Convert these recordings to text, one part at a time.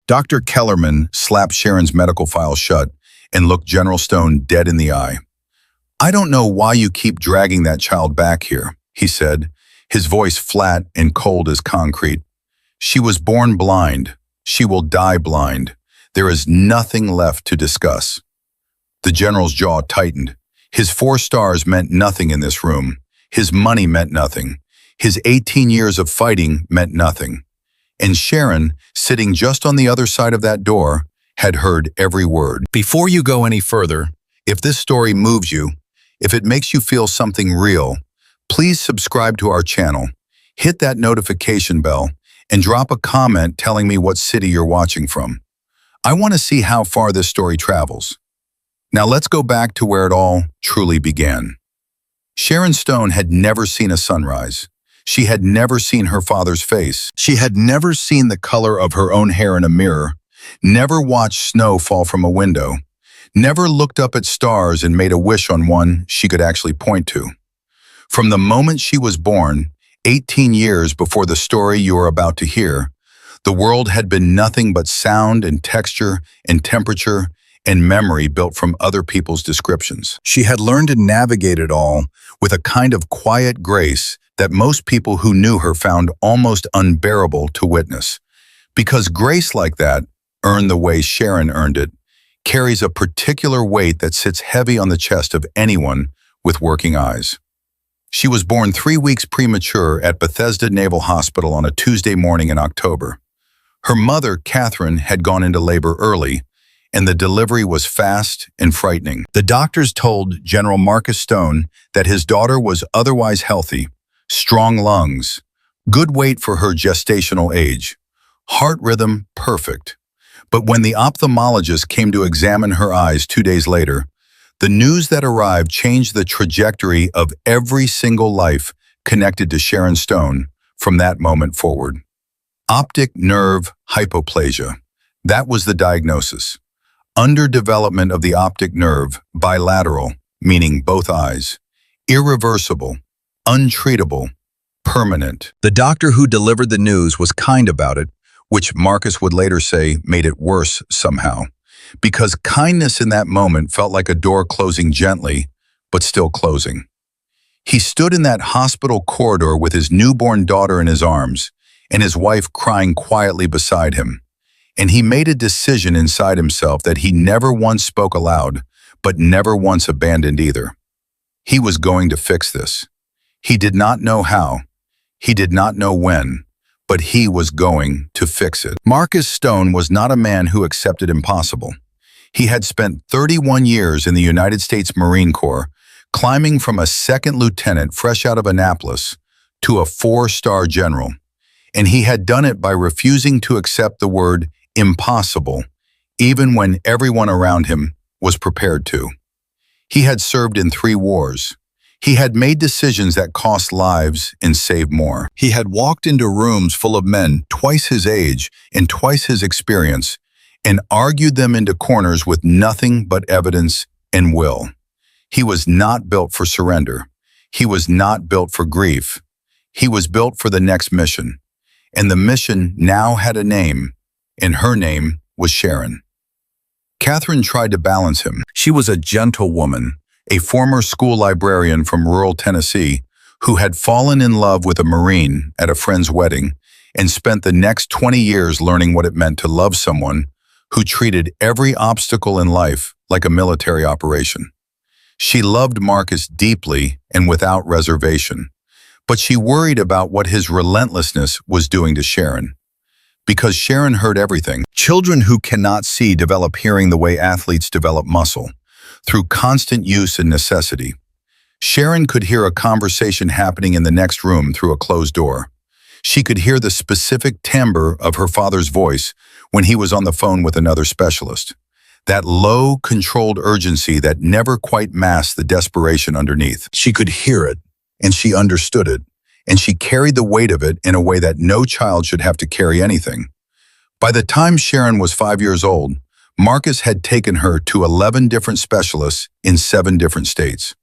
Dr. Kellerman slapped Sharon's medical file shut and looked General Stone dead in the eye. "I don't know why you keep dragging that child back here," he said, his voice flat and cold as concrete. "She was born blind. She will die blind. There is nothing left to discuss." The general's jaw tightened. His 4 stars meant nothing in this room. His money meant nothing. His 18 years of fighting meant nothing. And Sharon, sitting just on the other side of that door, had heard every word. Before you go any further, if this story moves you, if it makes you feel something real, please subscribe to our channel, hit that notification bell, and drop a comment telling me what city you're watching from. I want to see how far this story travels. Now let's go back to where it all truly began. Sharon Stone had never seen a sunrise. She had never seen her father's face. She had never seen the color of her own hair in a mirror, never watched snow fall from a window, never looked up at stars and made a wish on one she could actually point to. From the moment she was born, 18 years before the story you are about to hear, the world had been nothing but sound and texture and temperature and memory built from other people's descriptions. She had learned to navigate it all with a kind of quiet grace that most people who knew her found almost unbearable to witness. Because grace like that, earned the way Sharon earned it, carries a particular weight that sits heavy on the chest of anyone with working eyes. She was born 3 weeks premature at Bethesda Naval Hospital on a Tuesday morning in October. Her mother, Catherine, had gone into labor early, and the delivery was fast and frightening. The doctors told General Marcus Stone that his daughter was otherwise healthy, strong lungs, good weight for her gestational age, heart rhythm perfect. But when the ophthalmologist came to examine her eyes 2 days later, the news that arrived changed the trajectory of every single life connected to Sharon Stone from that moment forward. Optic nerve hypoplasia. That was the diagnosis. Underdevelopment of the optic nerve, bilateral, meaning both eyes, irreversible, untreatable, permanent. The doctor who delivered the news was kind about it, which Marcus would later say made it worse somehow, because kindness in that moment felt like a door closing gently, but still closing. He stood in that hospital corridor with his newborn daughter in his arms and his wife crying quietly beside him, and he made a decision inside himself that he never once spoke aloud, but never once abandoned either. He was going to fix this. He did not know how, he did not know when, but he was going to fix it. Marcus Stone was not a man who accepted impossible. He had spent 31 years in the United States Marine Corps, climbing from a second lieutenant fresh out of Annapolis to a 4-star general, and he had done it by refusing to accept the word impossible, even when everyone around him was prepared to. He had served in 3 wars. He had made decisions that cost lives and saved more. He had walked into rooms full of men twice his age and twice his experience and argued them into corners with nothing but evidence and will. He was not built for surrender. He was not built for grief. He was built for the next mission. And the mission now had a name, and her name was Sharon. Catherine tried to balance him. She was a gentle woman, a former school librarian from rural Tennessee who had fallen in love with a Marine at a friend's wedding and spent the next 20 years learning what it meant to love someone who treated every obstacle in life like a military operation. She loved Marcus deeply and without reservation, but she worried about what his relentlessness was doing to Sharon. Because Sharon heard everything. Children who cannot see develop hearing the way athletes develop muscle, through constant use and necessity. Sharon could hear a conversation happening in the next room through a closed door. She could hear the specific timbre of her father's voice when he was on the phone with another specialist. That low, controlled urgency that never quite masked the desperation underneath. She could hear it, and she understood it, and she carried the weight of it in a way that no child should have to carry anything. By the time Sharon was 5 years old, Marcus had taken her to 11 different specialists in 7 different states.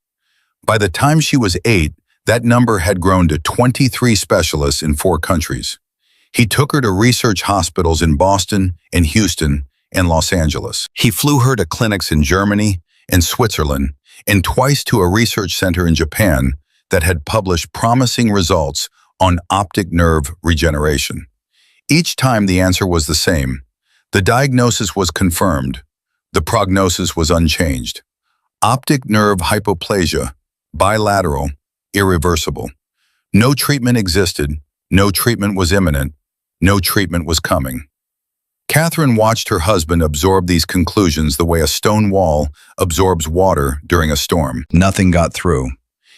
By the time she was 8, that number had grown to 23 specialists in 4 countries. He took her to research hospitals in Boston and Houston and Los Angeles. He flew her to clinics in Germany and Switzerland and twice to a research center in Japan that had published promising results on optic nerve regeneration. Each time the answer was the same. The diagnosis was confirmed. The prognosis was unchanged. Optic nerve hypoplasia, bilateral, irreversible. No treatment existed. No treatment was imminent. No treatment was coming. Catherine watched her husband absorb these conclusions the way a stone wall absorbs water during a storm. Nothing got through.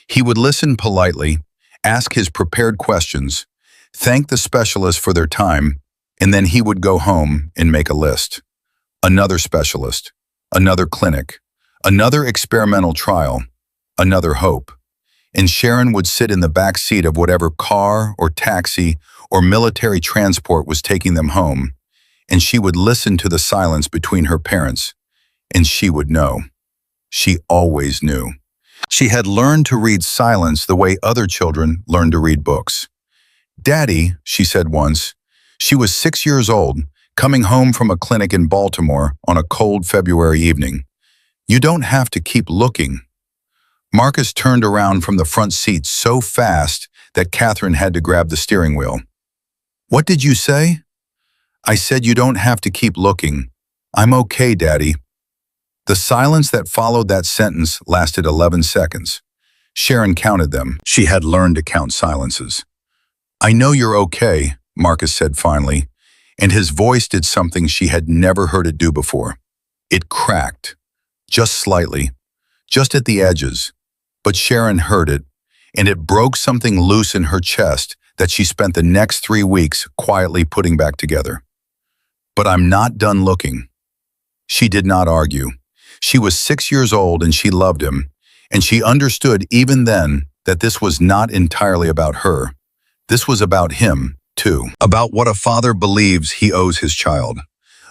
He would listen politely, ask his prepared questions, thank the specialist for their time, and then he would go home and make a list. Another specialist, another clinic, another experimental trial, another hope. And Sharon would sit in the back seat of whatever car or taxi or military transport was taking them home, and she would listen to the silence between her parents, and she would know. She always knew. She had learned to read silence the way other children learn to read books. "Daddy," she said once. She was 6 years old, coming home from a clinic in Baltimore on a cold February evening. "You don't have to keep looking." Marcus turned around from the front seat so fast that Catherine had to grab the steering wheel. "What did you say?" "I said you don't have to keep looking. I'm okay, Daddy." The silence that followed that sentence lasted 11 seconds. Sharon counted them. She had learned to count silences. "I know you're okay," Marcus said finally, and his voice did something she had never heard it do before. It cracked, just slightly, just at the edges, but Sharon heard it, and it broke something loose in her chest that she spent the next 3 weeks quietly putting back together. "But I'm not done looking." She did not argue. She was 6 years old and she loved him, and she understood even then that this was not entirely about her. This was about him, too. About what a father believes he owes his child.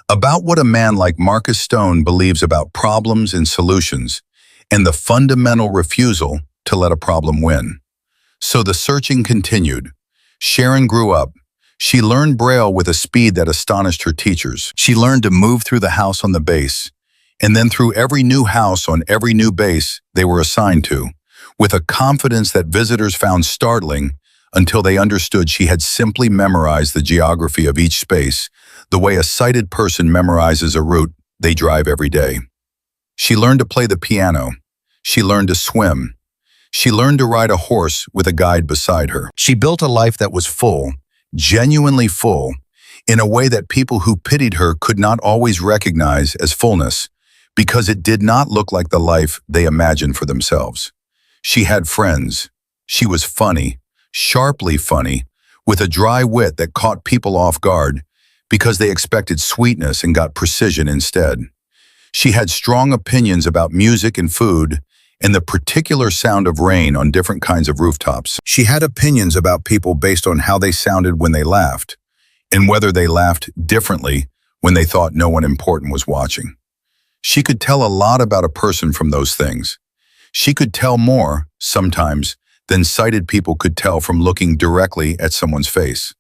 About what a man like Marcus Stone believes about problems and solutions, and the fundamental refusal to let a problem win. So the searching continued. Sharon grew up. She learned Braille with a speed that astonished her teachers. She learned to move through the house on the base, and then through every new house on every new base they were assigned to, with a confidence that visitors found startling until they understood she had simply memorized the geography of each space, the way a sighted person memorizes a route they drive every day. She learned to play the piano. She learned to swim. She learned to ride a horse with a guide beside her. She built a life that was full, genuinely full, in a way that people who pitied her could not always recognize as fullness, because it did not look like the life they imagined for themselves. She had friends. She was funny, sharply funny, with a dry wit that caught people off guard because they expected sweetness and got precision instead. She had strong opinions about music and food and the particular sound of rain on different kinds of rooftops. She had opinions about people based on how they sounded when they laughed, and whether they laughed differently when they thought no one important was watching. She could tell a lot about a person from those things. She could tell more, sometimes, than sighted people could tell from looking directly at someone's face.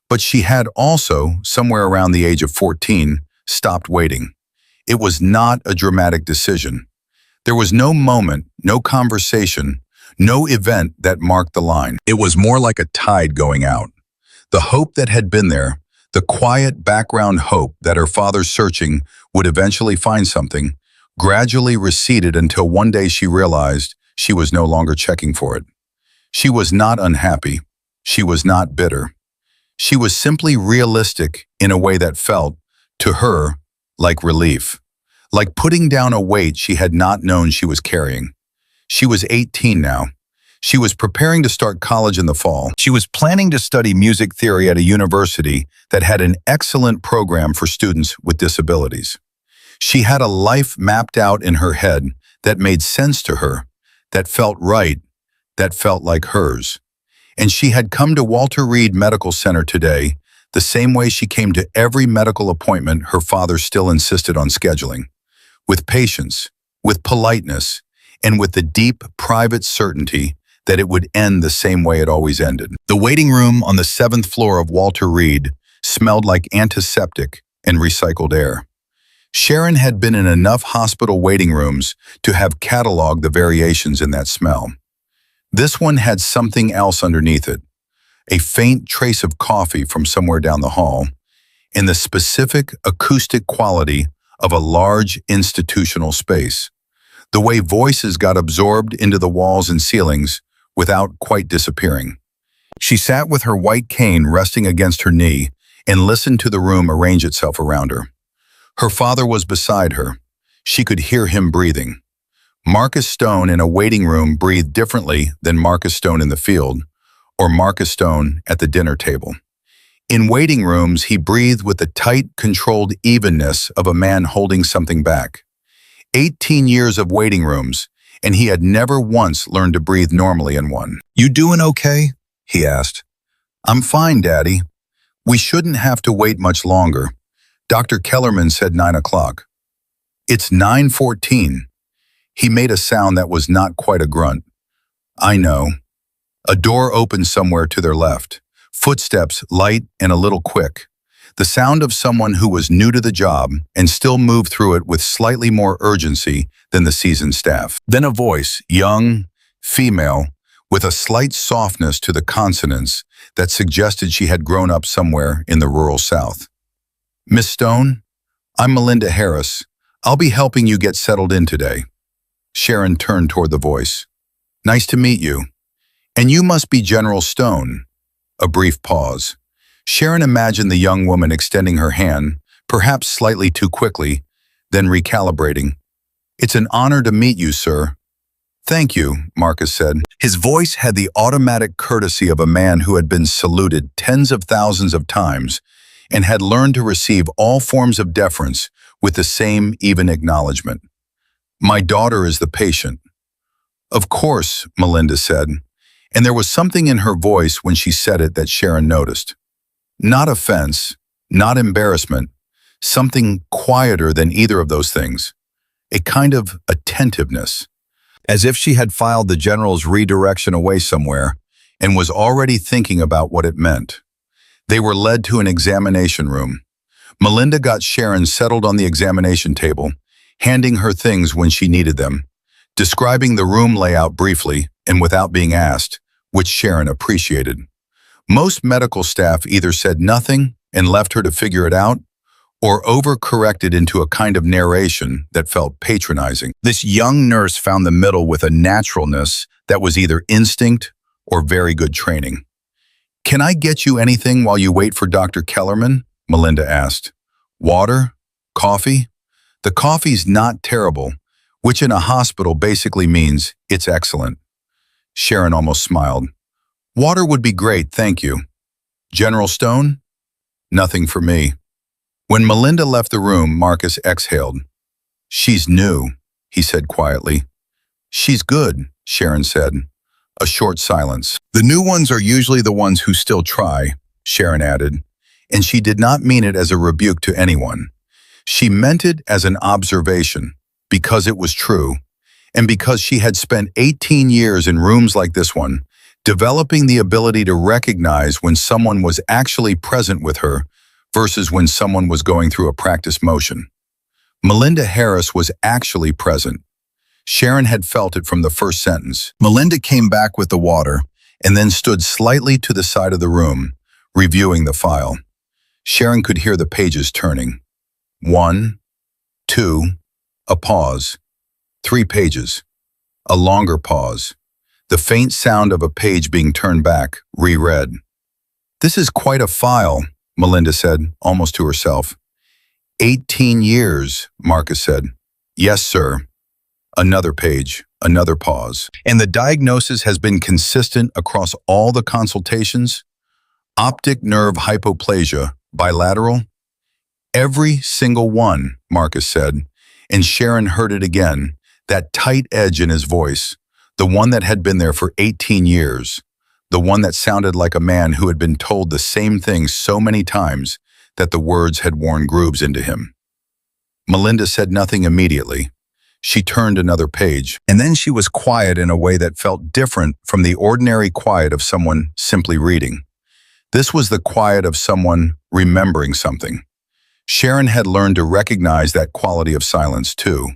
But she had also, somewhere around the age of 14, stopped waiting. It was not a dramatic decision. There was no moment, no conversation, no event that marked the line. It was more like a tide going out. The hope that had been there, the quiet background hope that her father's searching would eventually find something, gradually receded until one day she realized she was no longer checking for it. She was not unhappy. She was not bitter. She was simply realistic in a way that felt, to her, like relief, like putting down a weight she had not known she was carrying. She was 18 now. She was preparing to start college in the fall. She was planning to study music theory at a university that had an excellent program for students with disabilities. She had a life mapped out in her head that made sense to her, that felt right, that felt like hers. And she had come to Walter Reed Medical Center today the same way she came to every medical appointment her father still insisted on scheduling, with patience, with politeness, and with the deep, private certainty that it would end the same way it always ended. The waiting room on the 7th floor of Walter Reed smelled like antiseptic and recycled air. Sharon had been in enough hospital waiting rooms to have cataloged the variations in that smell. This one had something else underneath it, a faint trace of coffee from somewhere down the hall, and the specific acoustic quality of a large institutional space. The way voices got absorbed into the walls and ceilings without quite disappearing. She sat with her white cane resting against her knee and listened to the room arrange itself around her. Her father was beside her. She could hear him breathing. Marcus Stone in a waiting room breathed differently than Marcus Stone in the field, or Marcus Stone at the dinner table. In waiting rooms, he breathed with the tight, controlled evenness of a man holding something back. 18 years of waiting rooms, and he had never once learned to breathe normally in one. "You doing okay?" he asked. "I'm fine, Daddy. We shouldn't have to wait much longer. Dr. Kellerman said 9 o'clock. It's 9:14. He made a sound that was not quite a grunt. "I know." A door opened somewhere to their left. Footsteps, light and a little quick. The sound of someone who was new to the job and still moved through it with slightly more urgency than the seasoned staff. Then a voice, young, female, with a slight softness to the consonants that suggested she had grown up somewhere in the rural South. "Miss Stone, I'm Melinda Harris. I'll be helping you get settled in today." Sharon turned toward the voice. "Nice to meet you. And you must be General Stone." A brief pause. Sharon imagined the young woman extending her hand, perhaps slightly too quickly, then recalibrating. "It's an honor to meet you, sir." "Thank you," Marcus said. His voice had the automatic courtesy of a man who had been saluted tens of thousands of times and had learned to receive all forms of deference with the same even acknowledgement. "My daughter is the patient." "Of course," Melinda said, and there was something in her voice when she said it that Sharon noticed. Not offense, not embarrassment, something quieter than either of those things, a kind of attentiveness, as if she had filed the general's redirection away somewhere and was already thinking about what it meant. They were led to an examination room. Melinda got Sharon settled on the examination table, handing her things when she needed them, describing the room layout briefly and without being asked, which Sharon appreciated. Most medical staff either said nothing and left her to figure it out, or overcorrected into a kind of narration that felt patronizing. This young nurse found the middle with a naturalness that was either instinct or very good training. "Can I get you anything while you wait for Dr. Kellerman?" Melinda asked. "Water? Coffee?" The coffee's not terrible, which in a hospital basically means it's excellent. Sharon almost smiled. "Water would be great, thank you." "General Stone?" "Nothing for me." When Melinda left the room, Marcus exhaled. "She's new," he said quietly. "She's good," Sharon said. A short silence. "The new ones are usually the ones who still try," Sharon added, and she did not mean it as a rebuke to anyone. She meant it as an observation, because it was true, and because she had spent 18 years in rooms like this one, developing the ability to recognize when someone was actually present with her versus when someone was going through a practice motion. Melinda Harris was actually present. Sharon had felt it from the first sentence. Melinda came back with the water and then stood slightly to the side of the room, reviewing the file. Sharon could hear the pages turning. 1, 2, a pause. 3 pages. A longer pause. The faint sound of a page being turned back, reread. "This is quite a file," Melinda said, almost to herself. 18 years, Marcus said. "Yes, sir." Another page, another pause. "And the diagnosis has been consistent across all the consultations? Optic nerve hypoplasia, bilateral?" "Every single one," Marcus said, and Sharon heard it again, that tight edge in his voice, the one that had been there for 18 years, the one that sounded like a man who had been told the same thing so many times that the words had worn grooves into him. Melinda said nothing immediately. She turned another page, and then she was quiet in a way that felt different from the ordinary quiet of someone simply reading. This was the quiet of someone remembering something. Sharon had learned to recognize that quality of silence too.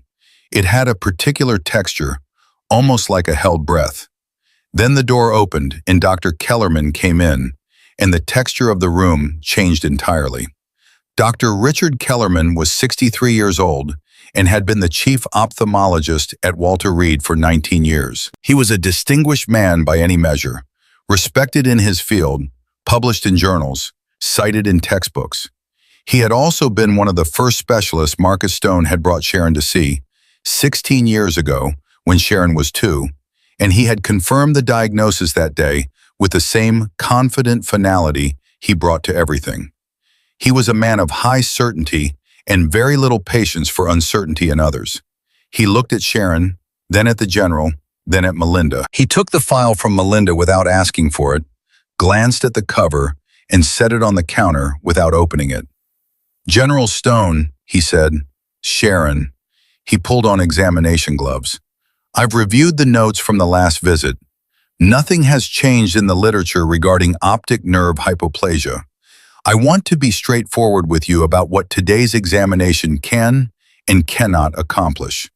It had a particular texture, almost like a held breath. Then the door opened and Dr. Kellerman came in, and the texture of the room changed entirely. Dr. Richard Kellerman was 63 years old and had been the chief ophthalmologist at Walter Reed for 19 years. He was a distinguished man by any measure, respected in his field, published in journals, cited in textbooks. He had also been one of the first specialists Marcus Stone had brought Sharon to see 16 years ago when Sharon was 2, and he had confirmed the diagnosis that day with the same confident finality he brought to everything. He was a man of high certainty and very little patience for uncertainty in others. He looked at Sharon, then at the general, then at Melinda. He took the file from Melinda without asking for it, glanced at the cover, and set it on the counter without opening it. "General Stone," he said. "Sharon." He pulled on examination gloves. "I've reviewed the notes from the last visit. Nothing has changed in the literature regarding optic nerve hypoplasia. I want to be straightforward with you about what today's examination can and cannot accomplish."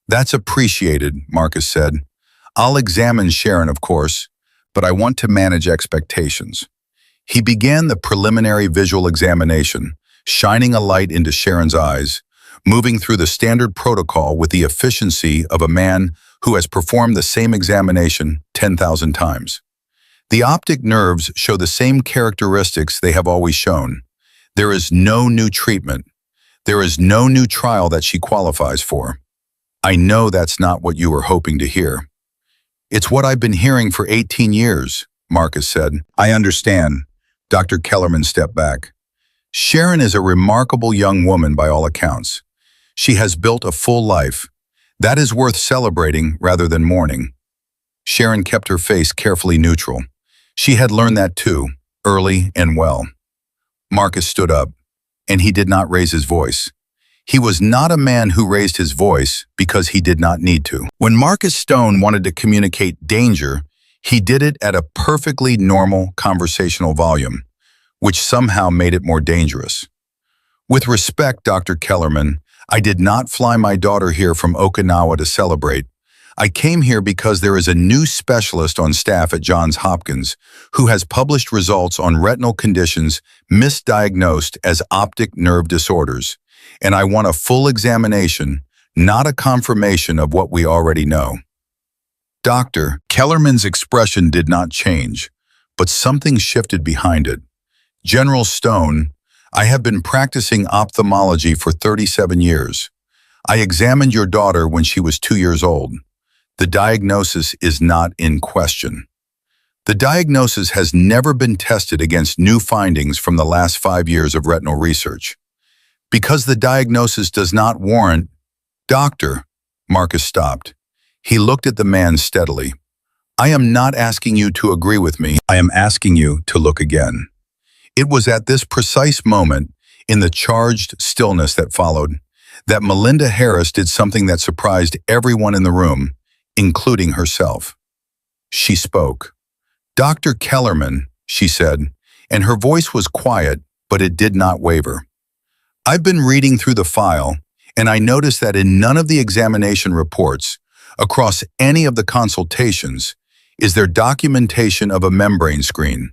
"That's appreciated," Marcus said. "I'll examine Sharon, of course, but I want to manage expectations." He began the preliminary visual examination, shining a light into Sharon's eyes, moving through the standard protocol with the efficiency of a man who has performed the same examination 10,000 times. The optic nerves show the same characteristics they have always shown. There is no new treatment. There is no new trial that she qualifies for. "I know that's not what you were hoping to hear." "It's what I've been hearing for 18 years, Marcus said. "I understand." Dr. Kellerman stepped back. "Sharon is a remarkable young woman by all accounts. She has built a full life. That is worth celebrating rather than mourning." Sharon kept her face carefully neutral. She had learned that too, early and well. Marcus stood up, and he did not raise his voice. He was not a man who raised his voice because he did not need to. When Marcus Stone wanted to communicate danger, he did it at a perfectly normal conversational volume, which somehow made it more dangerous. "With respect, Dr. Kellerman, I did not fly my daughter here from Okinawa to celebrate. I came here because there is a new specialist on staff at Johns Hopkins who has published results on retinal conditions misdiagnosed as optic nerve disorders, and I want a full examination, not a confirmation of what we already know." Dr. Kellerman's expression did not change, but something shifted behind it. "General Stone, I have been practicing ophthalmology for 37 years. I examined your daughter when she was 2 years old. The diagnosis is not in question. The diagnosis has never been tested against new findings from the last 5 years of retinal research. Because the diagnosis does not warrant—" "Doctor," Marcus stopped. He looked at the man steadily. "I am not asking you to agree with me. I am asking you to look again." It was at this precise moment, in the charged stillness that followed, that Melinda Harris did something that surprised everyone in the room, including herself. She spoke. "Dr. Kellerman," she said, and her voice was quiet, but it did not waver. "I've been reading through the file, and I noticed that in none of the examination reports, across any of the consultations, is there documentation of a membrane screen,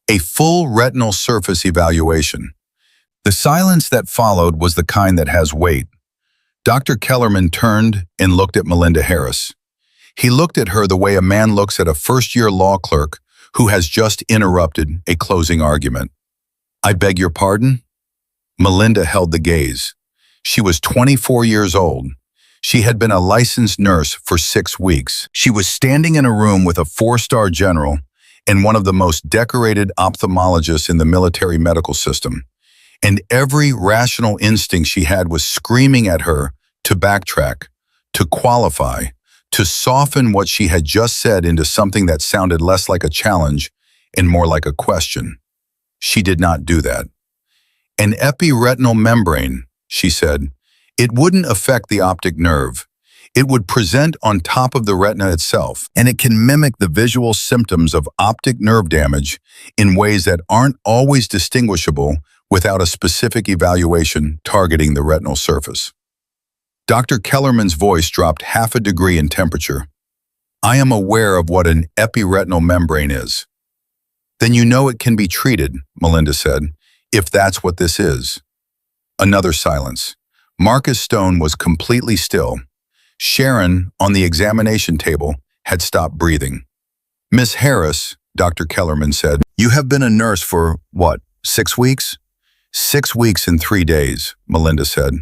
a full retinal surface evaluation." The silence that followed was the kind that has weight. Dr. Kellerman turned and looked at Melinda Harris. He looked at her the way a man looks at a first-year law clerk who has just interrupted a closing argument. "I beg your pardon?" Melinda held the gaze. She was 24 years old. She had been a licensed nurse for 6 weeks. She was standing in a room with a 4-star general and one of the most decorated ophthalmologists in the military medical system, and every rational instinct she had was screaming at her to backtrack, to qualify, to soften what she had just said into something that sounded less like a challenge and more like a question. She did not do that. "An epiretinal membrane," she said, It wouldn't affect the optic nerve. It would present on top of the retina itself, and it can mimic the visual symptoms of optic nerve damage in ways that aren't always distinguishable without a specific evaluation targeting the retinal surface. Dr. Kellerman's voice dropped half a degree in temperature. I am aware of what an epiretinal membrane is. Then you know it can be treated, Melinda said, if that's what this is. Another silence. Marcus Stone was completely still. Sharon, on the examination table, had stopped breathing. Miss Harris, Dr. Kellerman said, you have been a nurse for, what, 6 weeks? 6 weeks and 3 days, Melinda said.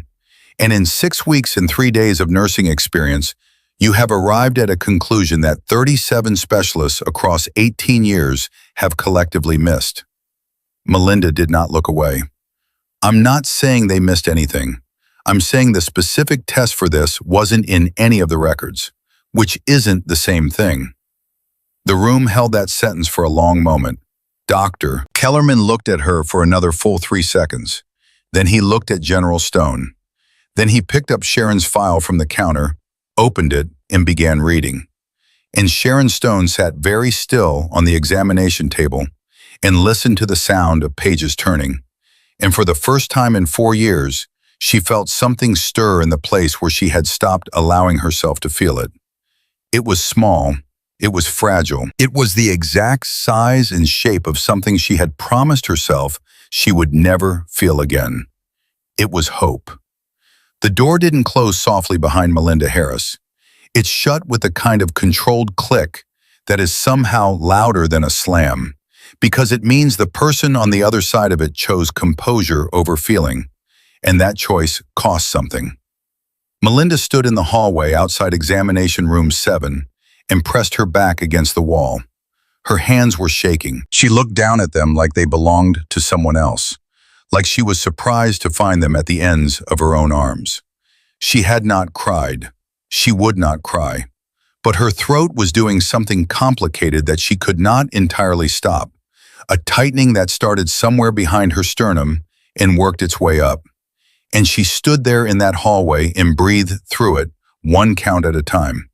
And in 6 weeks and 3 days of nursing experience, you have arrived at a conclusion that 37 specialists across 18 years have collectively missed. Melinda did not look away. I'm not saying they missed anything. I'm saying the specific test for this wasn't in any of the records, which isn't the same thing. The room held that sentence for a long moment. Dr. Kellerman looked at her for another full 3 seconds. Then he looked at General Stone. Then he picked up Sharon's file from the counter, opened it, and began reading. And Sharon Stone sat very still on the examination table and listened to the sound of pages turning. And for the first time in 4 years, she felt something stir in the place where she had stopped allowing herself to feel it. It was small. It was fragile. It was the exact size and shape of something she had promised herself she would never feel again. It was hope. The door didn't close softly behind Melinda Harris. It shut with a kind of controlled click that is somehow louder than a slam, because it means the person on the other side of it chose composure over feeling, and that choice cost something. Melinda stood in the hallway outside examination room 7 and pressed her back against the wall. Her hands were shaking. She looked down at them like they belonged to someone else, like she was surprised to find them at the ends of her own arms. She had not cried. She would not cry. But her throat was doing something complicated that she could not entirely stop, a tightening that started somewhere behind her sternum and worked its way up. And she stood there in that hallway and breathed through it, 1 count at a time.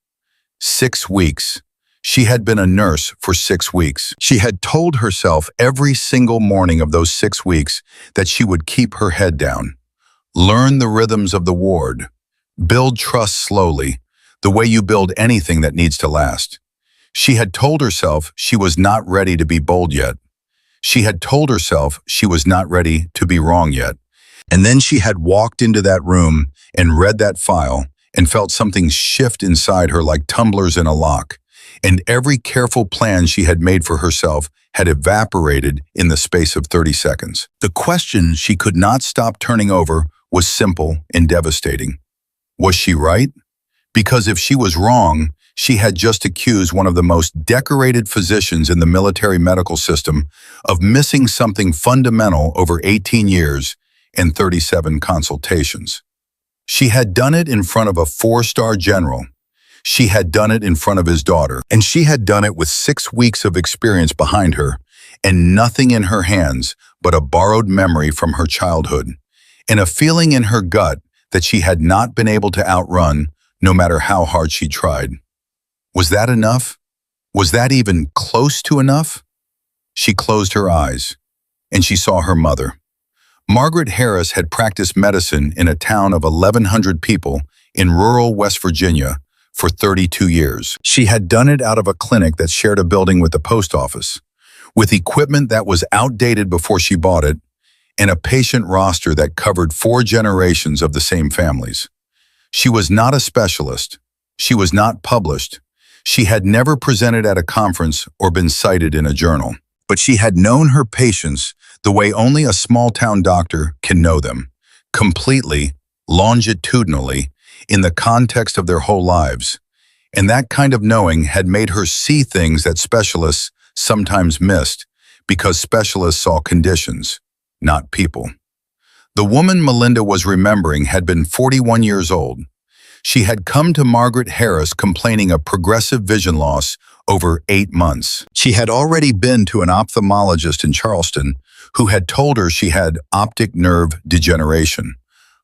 6 weeks. She had been a nurse for 6 weeks. She had told herself every single morning of those 6 weeks that she would keep her head down, learn the rhythms of the ward, build trust slowly, the way you build anything that needs to last. She had told herself she was not ready to be bold yet. She had told herself she was not ready to be wrong yet. And then she had walked into that room and read that file and felt something shift inside her like tumblers in a lock. And every careful plan she had made for herself had evaporated in the space of 30 seconds. The question she could not stop turning over was simple and devastating. Was she right? Because if she was wrong, she had just accused one of the most decorated physicians in the military medical system of missing something fundamental over 18 years and 37 consultations. She had done it in front of a 4-star general. She had done it in front of his daughter, and she had done it with 6 weeks of experience behind her and nothing in her hands but a borrowed memory from her childhood and a feeling in her gut that she had not been able to outrun no matter how hard she tried. Was that enough? Was that even close to enough? She closed her eyes, and she saw her mother. Margaret Harris had practiced medicine in a town of 1,100 people in rural West Virginia for 32 years. She had done it out of a clinic that shared a building with the post office, with equipment that was outdated before she bought it, and a patient roster that covered 4 generations of the same families. She was not a specialist. She was not published. She had never presented at a conference or been cited in a journal. But she had known her patients the way only a small-town doctor can know them, completely, longitudinally, in the context of their whole lives. And that kind of knowing had made her see things that specialists sometimes missed, because specialists saw conditions, not people. The woman Melinda was remembering had been 41 years old. She had come to Margaret Harris complaining of progressive vision loss over 8 months. She had already been to an ophthalmologist in Charleston who had told her she had optic nerve degeneration,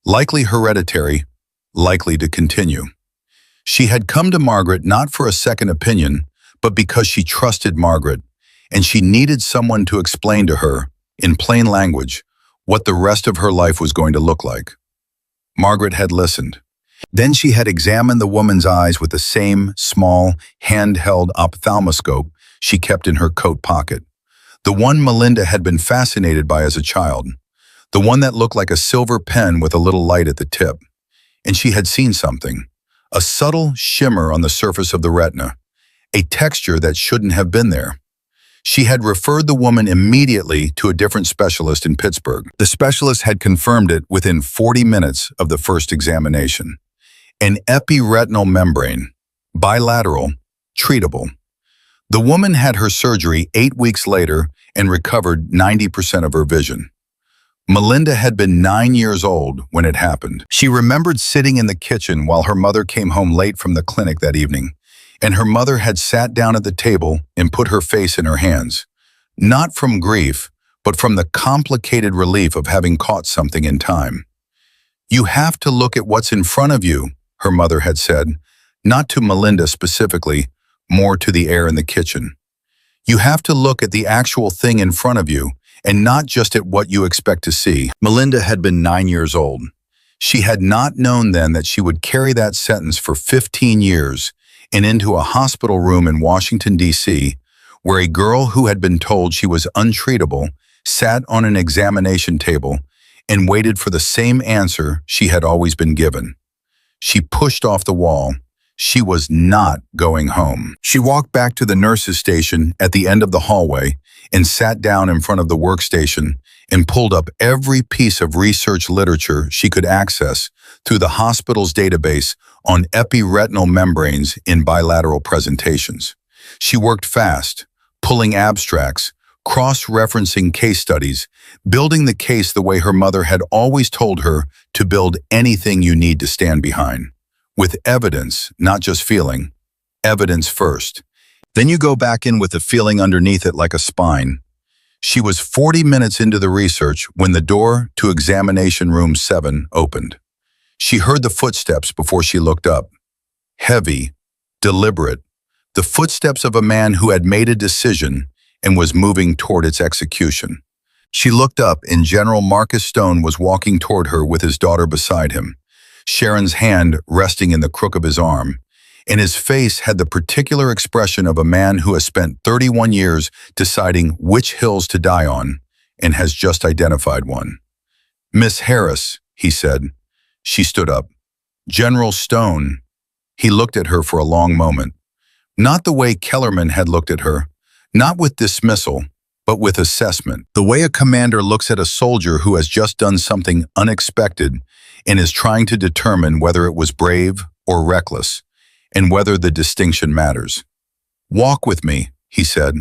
Likely hereditary, likely to continue. She had come to Margaret not for a second opinion, but because she trusted Margaret, and she needed someone to explain to her, in plain language, what the rest of her life was going to look like. Margaret had listened. Then she had examined the woman's eyes with the same small, handheld ophthalmoscope she kept in her coat pocket. The one Melinda had been fascinated by as a child. The one that looked like a silver pen with a little light at the tip. And she had seen something. A subtle shimmer on the surface of the retina. A texture that shouldn't have been there. She had referred the woman immediately to a different specialist in Pittsburgh. The specialist had confirmed it within 40 minutes of the first examination. An epiretinal membrane, bilateral, treatable. The woman had her surgery 8 weeks later and recovered 90% of her vision. Melinda had been 9 years old when it happened. She remembered sitting in the kitchen while her mother came home late from the clinic that evening, and her mother had sat down at the table and put her face in her hands. Not from grief, but from the complicated relief of having caught something in time. "You have to look at what's in front of you," her mother had said, not to Melinda specifically, more to the air in the kitchen. "You have to look at the actual thing in front of you, and not just at what you expect to see." Melinda had been 9 years old. She had not known then that she would carry that sentence for 15 years and into a hospital room in Washington, D.C., where a girl who had been told she was untreatable sat on an examination table and waited for the same answer she had always been given. She pushed off the wall. She was not going home. She walked back to the nurse's station at the end of the hallway and sat down in front of the workstation and pulled up every piece of research literature she could access through the hospital's database on epiretinal membranes in bilateral presentations. She worked fast, pulling abstracts, cross-referencing case studies, building the case the way her mother had always told her to build anything you need to stand behind. With evidence, not just feeling. Evidence first. Then you go back in with the feeling underneath it like a spine. She was 40 minutes into the research when the door to examination room 7 opened. She heard the footsteps before she looked up. Heavy, deliberate, the footsteps of a man who had made a decision and was moving toward its execution. She looked up and General Marcus Stone was walking toward her with his daughter beside him, Sharon's hand resting in the crook of his arm, and his face had the particular expression of a man who has spent 31 years deciding which hills to die on and has just identified one. "Miss Harris," he said. She stood up. "General Stone." He looked at her for a long moment. Not the way Kellerman had looked at her, not with dismissal, but with assessment. The way a commander looks at a soldier who has just done something unexpected and is trying to determine whether it was brave or reckless, and whether the distinction matters. "Walk with me," he said.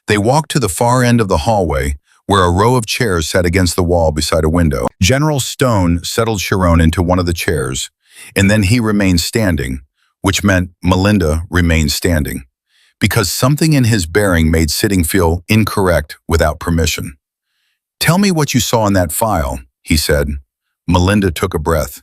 They walked to the far end of the hallway, where a row of chairs sat against the wall beside a window. General Stone settled Sharon into one of the chairs, and then he remained standing, which meant Melinda remained standing, because something in his bearing made sitting feel incorrect without permission. "Tell me what you saw in that file," he said. Melinda took a breath.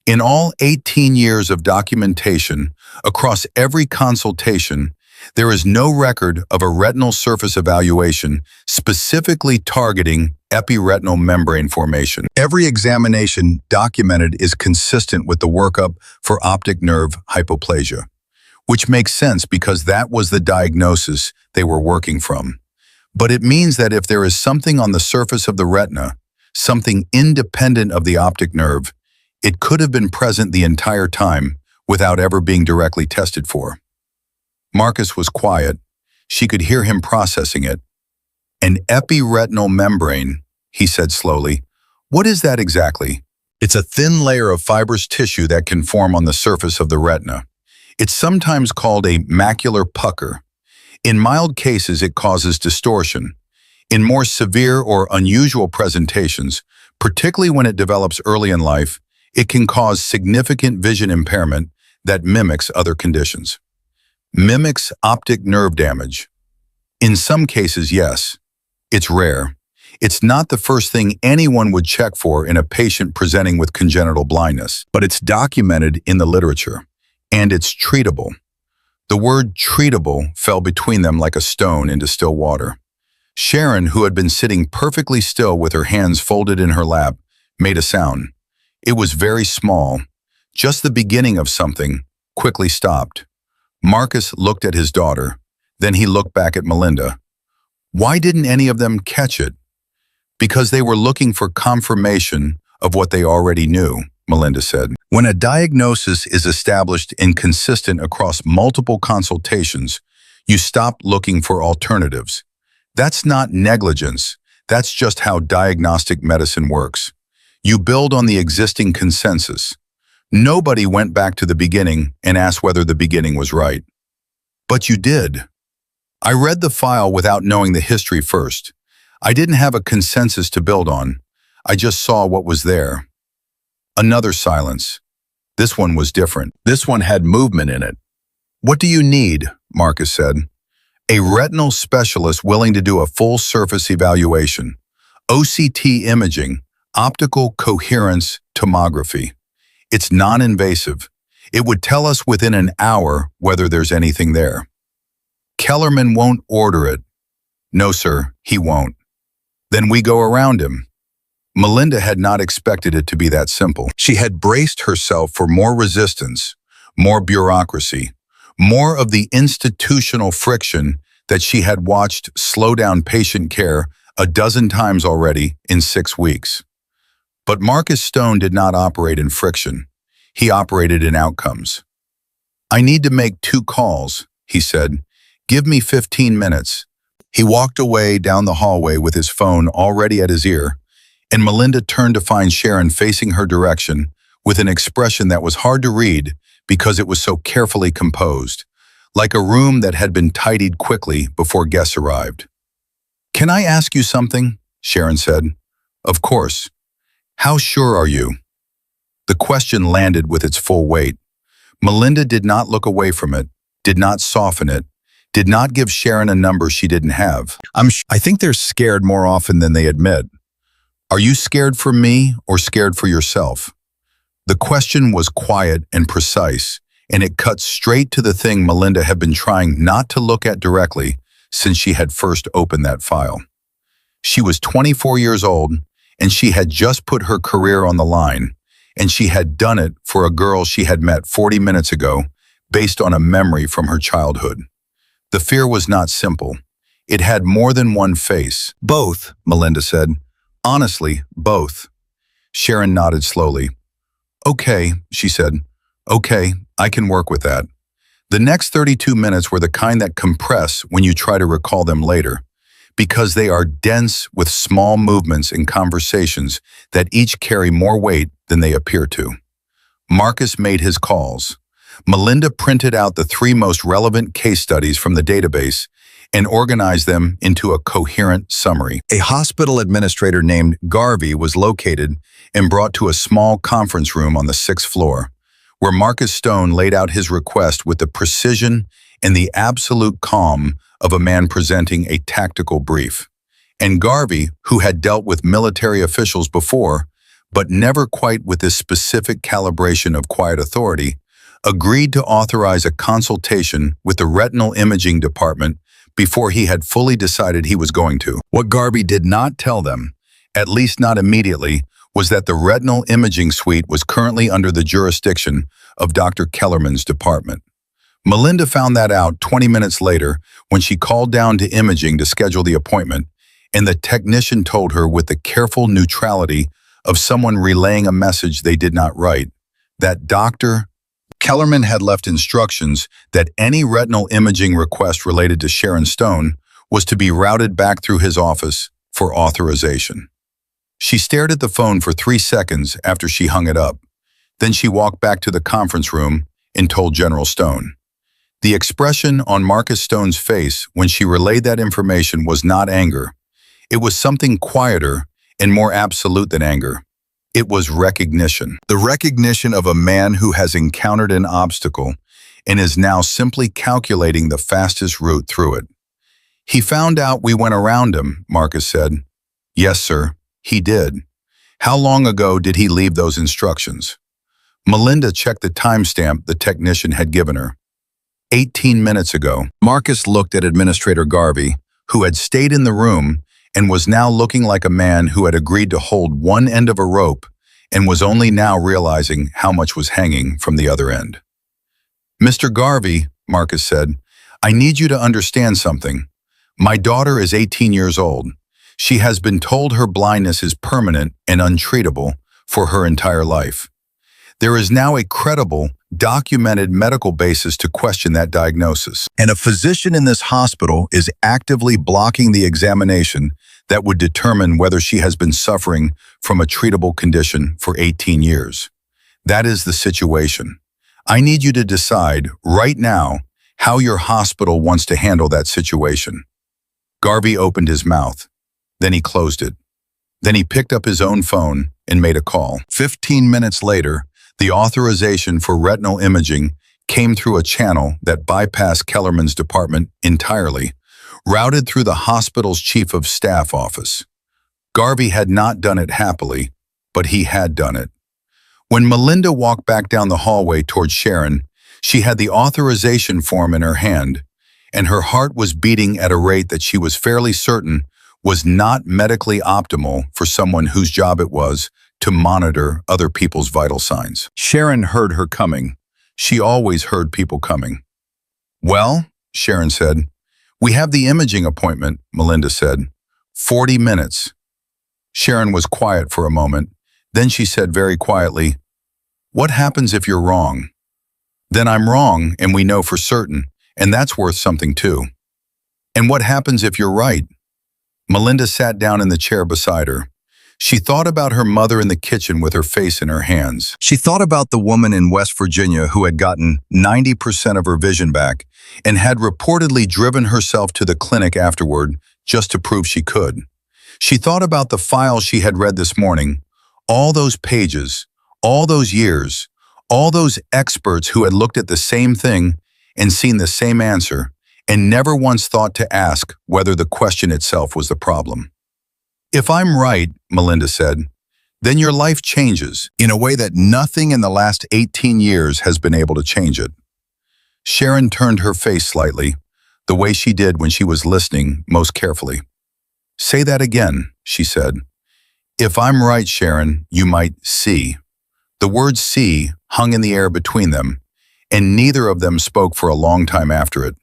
In all 18 years of documentation, across every consultation, there is no record of a retinal surface evaluation specifically targeting epiretinal membrane formation. Every examination documented is consistent with the workup for optic nerve hypoplasia, which makes sense because that was the diagnosis they were working from. But it means that if there is something on the surface of the retina, something independent of the optic nerve, it could have been present the entire time without ever being directly tested for. Marcus was quiet. She could hear him processing it. "An epiretinal membrane," he said slowly. "What is that exactly?" "It's a thin layer of fibrous tissue that can form on the surface of the retina. It's sometimes called a macular pucker. In mild cases, it causes distortion. In more severe or unusual presentations, particularly when it develops early in life, it can cause significant vision impairment that mimics other conditions." Mimics optic nerve damage. In some cases, yes. It's rare. It's not the first thing anyone would check for in a patient presenting with congenital blindness, but it's documented in the literature, and it's treatable. The word treatable fell between them like a stone into still water. Sharon, who had been sitting perfectly still with her hands folded in her lap, made a sound. It was very small, just the beginning of something, quickly stopped. Marcus looked at his daughter, then he looked back at Melinda. Why didn't any of them catch it? Because they were looking for confirmation of what they already knew, Melinda said. When a diagnosis is established and consistent across multiple consultations, you stop looking for alternatives. That's not negligence. That's just how diagnostic medicine works. You build on the existing consensus. Nobody went back to the beginning and asked whether the beginning was right. But you did. I read the file without knowing the history first. I didn't have a consensus to build on. I just saw what was there. Another silence. This one was different. This one had movement in it. What do you need? Marcus said. A retinal specialist willing to do a full surface evaluation. OCT imaging, optical coherence tomography. It's non-invasive. It would tell us within an hour whether there's anything there. Kellerman won't order it. No, sir, he won't. Then we go around him. Melinda had not expected it to be that simple. She had braced herself for more resistance, more bureaucracy, more of the institutional friction that she had watched slow down patient care a dozen times already in 6 weeks. But Marcus Stone did not operate in friction. He operated in outcomes. I need to make 2 calls, he said. Give me 15 minutes. He walked away down the hallway with his phone already at his ear, and Melinda turned to find Sharon facing her direction with an expression that was hard to read because it was so carefully composed, like a room that had been tidied quickly before guests arrived. Can I ask you something? Sharon said. Of course. How sure are you? The question landed with its full weight. Melinda did not look away from it, did not soften it, did not give Sharon a number she didn't have. I think they're scared more often than they admit. Are you scared for me or scared for yourself? The question was quiet and precise, and it cut straight to the thing Melinda had been trying not to look at directly since she had first opened that file. She was 24 years old, and she had just put her career on the line, and she had done it for a girl she had met 40 minutes ago based on a memory from her childhood. The fear was not simple. It had more than one face. Both, Melinda said. Honestly, both. Sharon nodded slowly. Okay, she said. Okay, I can work with that. The next 32 minutes were the kind that compress when you try to recall them later, because they are dense with small movements and conversations that each carry more weight than they appear to. Marcus made his calls. Melinda printed out the 3 most relevant case studies from the database and organized them into a coherent summary. A hospital administrator named Garvey was located and brought to a small conference room on the 6th floor, where Marcus Stone laid out his request with the precision and the absolute calm of a man presenting a tactical brief. And Garvey, who had dealt with military officials before, but never quite with this specific calibration of quiet authority, agreed to authorize a consultation with the retinal imaging department before he had fully decided he was going to. What Garvey did not tell them, at least not immediately, was that the retinal imaging suite was currently under the jurisdiction of Dr. Kellerman's department. Melinda found that out 20 minutes later when she called down to imaging to schedule the appointment, and the technician told her with the careful neutrality of someone relaying a message they did not write, that Dr. Kellerman had left instructions that any retinal imaging request related to Sharon Stone was to be routed back through his office for authorization. She stared at the phone for 3 seconds after she hung it up. Then she walked back to the conference room and told General Stone. The expression on Marcus Stone's face when she relayed that information was not anger. It was something quieter and more absolute than anger. It was recognition. The recognition of a man who has encountered an obstacle and is now simply calculating the fastest route through it. He found out we went around him, Marcus said. Yes, sir, he did. How long ago did he leave those instructions? Melinda checked the timestamp the technician had given her. 18 minutes ago. Marcus looked at Administrator Garvey, who had stayed in the room and was now looking like a man who had agreed to hold one end of a rope and was only now realizing how much was hanging from the other end. Mr. Garvey, Marcus said, I need you to understand something. My daughter is 18 years old. She has been told her blindness is permanent and untreatable for her entire life. There is now a credible, documented medical basis to question that diagnosis. And a physician in this hospital is actively blocking the examination that would determine whether she has been suffering from a treatable condition for 18 years. That is the situation. I need you to decide right now how your hospital wants to handle that situation. Garvey opened his mouth. Then he closed it. Then he picked up his own phone and made a call. 15 minutes later, the authorization for retinal imaging came through a channel that bypassed Kellerman's department entirely, routed through the hospital's chief of staff office. Garvey had not done it happily, but he had done it. When Melinda walked back down the hallway toward Sharon, she had the authorization form in her hand, and her heart was beating at a rate that she was fairly certain was not medically optimal for someone whose job it was to monitor other people's vital signs. Sharon heard her coming. She always heard people coming. Well, Sharon said. We have the imaging appointment, Melinda said. 40 minutes. Sharon was quiet for a moment. Then she said very quietly, What happens if you're wrong? Then I'm wrong, and we know for certain, and that's worth something too. And what happens if you're right? Melinda sat down in the chair beside her. She thought about her mother in the kitchen with her face in her hands. She thought about the woman in West Virginia who had gotten 90% of her vision back and had reportedly driven herself to the clinic afterward just to prove she could. She thought about the files she had read this morning, all those pages, all those years, all those experts who had looked at the same thing and seen the same answer and never once thought to ask whether the question itself was the problem. If I'm right, Melinda said, then your life changes in a way that nothing in the last 18 years has been able to change it. Sharon turned her face slightly, the way she did when she was listening most carefully. Say that again, she said. If I'm right, Sharon, you might see. The word see hung in the air between them, and neither of them spoke for a long time after it.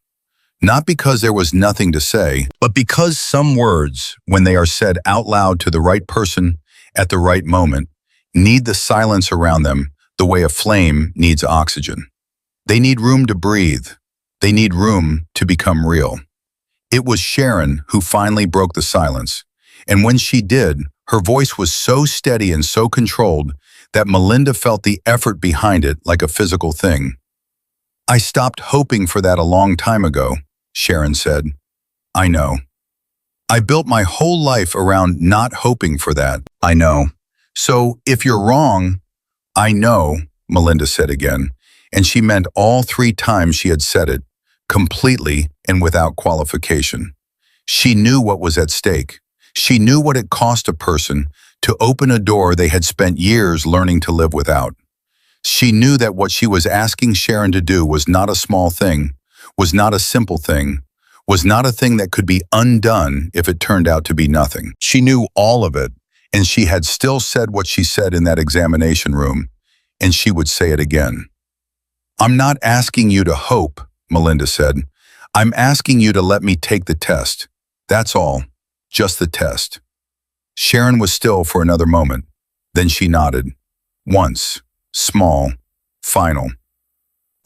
Not because there was nothing to say, but because some words, when they are said out loud to the right person at the right moment, need the silence around them the way a flame needs oxygen. They need room to breathe. They need room to become real. It was Sharon who finally broke the silence, and when she did, her voice was so steady and so controlled that Melinda felt the effort behind it like a physical thing. I stopped hoping for that a long time ago, Sharon said. I know. I built my whole life around not hoping for that. I know. So if you're wrong, I know, Melinda said again, and she meant all 3 times she had said it, completely and without qualification. She knew what was at stake. She knew what it cost a person to open a door they had spent years learning to live without. She knew that what she was asking Sharon to do was not a small thing, was not a simple thing, was not a thing that could be undone if it turned out to be nothing. She knew all of it, and she had still said what she said in that examination room, and she would say it again. I'm not asking you to hope, Melinda said. I'm asking you to let me take the test. That's all. Just the test. Sharon was still for another moment. Then she nodded. Once. Small. Final.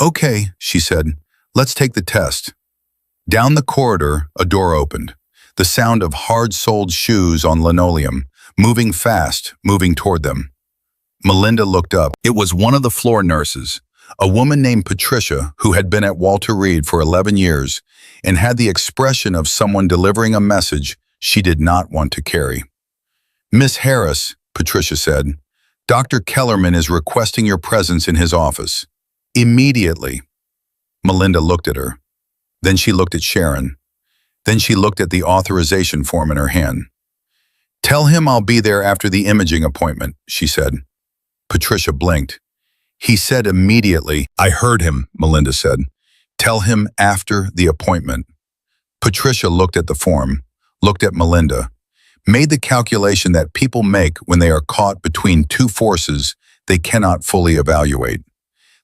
Okay, she said. Let's take the test. Down the corridor, a door opened. The sound of hard-soled shoes on linoleum, moving fast, moving toward them. Melinda looked up. It was one of the floor nurses, a woman named Patricia who had been at Walter Reed for 11 years and had the expression of someone delivering a message she did not want to carry. Miss Harris, Patricia said, Dr. Kellerman is requesting your presence in his office. Immediately. Melinda looked at her. Then she looked at Sharon. Then she looked at the authorization form in her hand. Tell him I'll be there after the imaging appointment, she said. Patricia blinked. He said immediately, I heard him, Melinda said. Tell him after the appointment. Patricia looked at the form, looked at Melinda, made the calculation that people make when they are caught between two forces they cannot fully evaluate.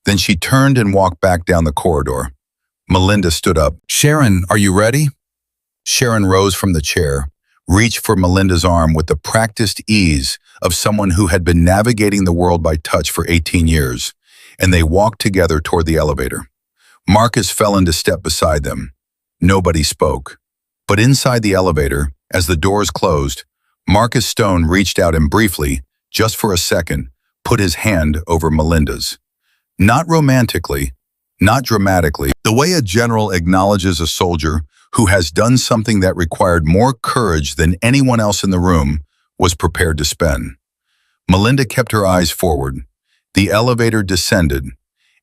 Then she turned and walked back down the corridor. Melinda stood up. Sharon, are you ready? Sharon rose from the chair, reached for Melinda's arm with the practiced ease of someone who had been navigating the world by touch for 18 years, and they walked together toward the elevator. Marcus fell into step beside them. Nobody spoke. But inside the elevator, as the doors closed, Marcus Stone reached out and briefly, just for a second, put his hand over Melinda's. Not romantically, not dramatically, the way a general acknowledges a soldier who has done something that required more courage than anyone else in the room was prepared to spend. Melinda kept her eyes forward. The elevator descended,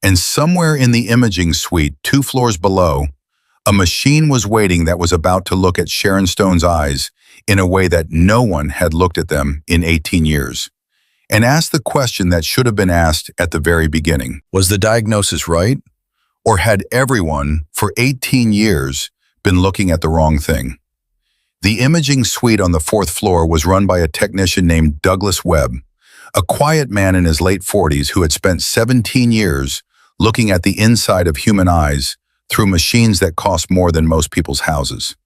and somewhere in the imaging suite, 2 floors below, a machine was waiting that was about to look at Sharon Stone's eyes in a way that no one had looked at them in 18 years, and asked the question that should have been asked at the very beginning. Was the diagnosis right? Or had everyone, for 18 years, been looking at the wrong thing? The imaging suite on the 4th floor was run by a technician named Douglas Webb, a quiet man in his late 40s who had spent 17 years looking at the inside of human eyes through machines that cost more than most people's houses.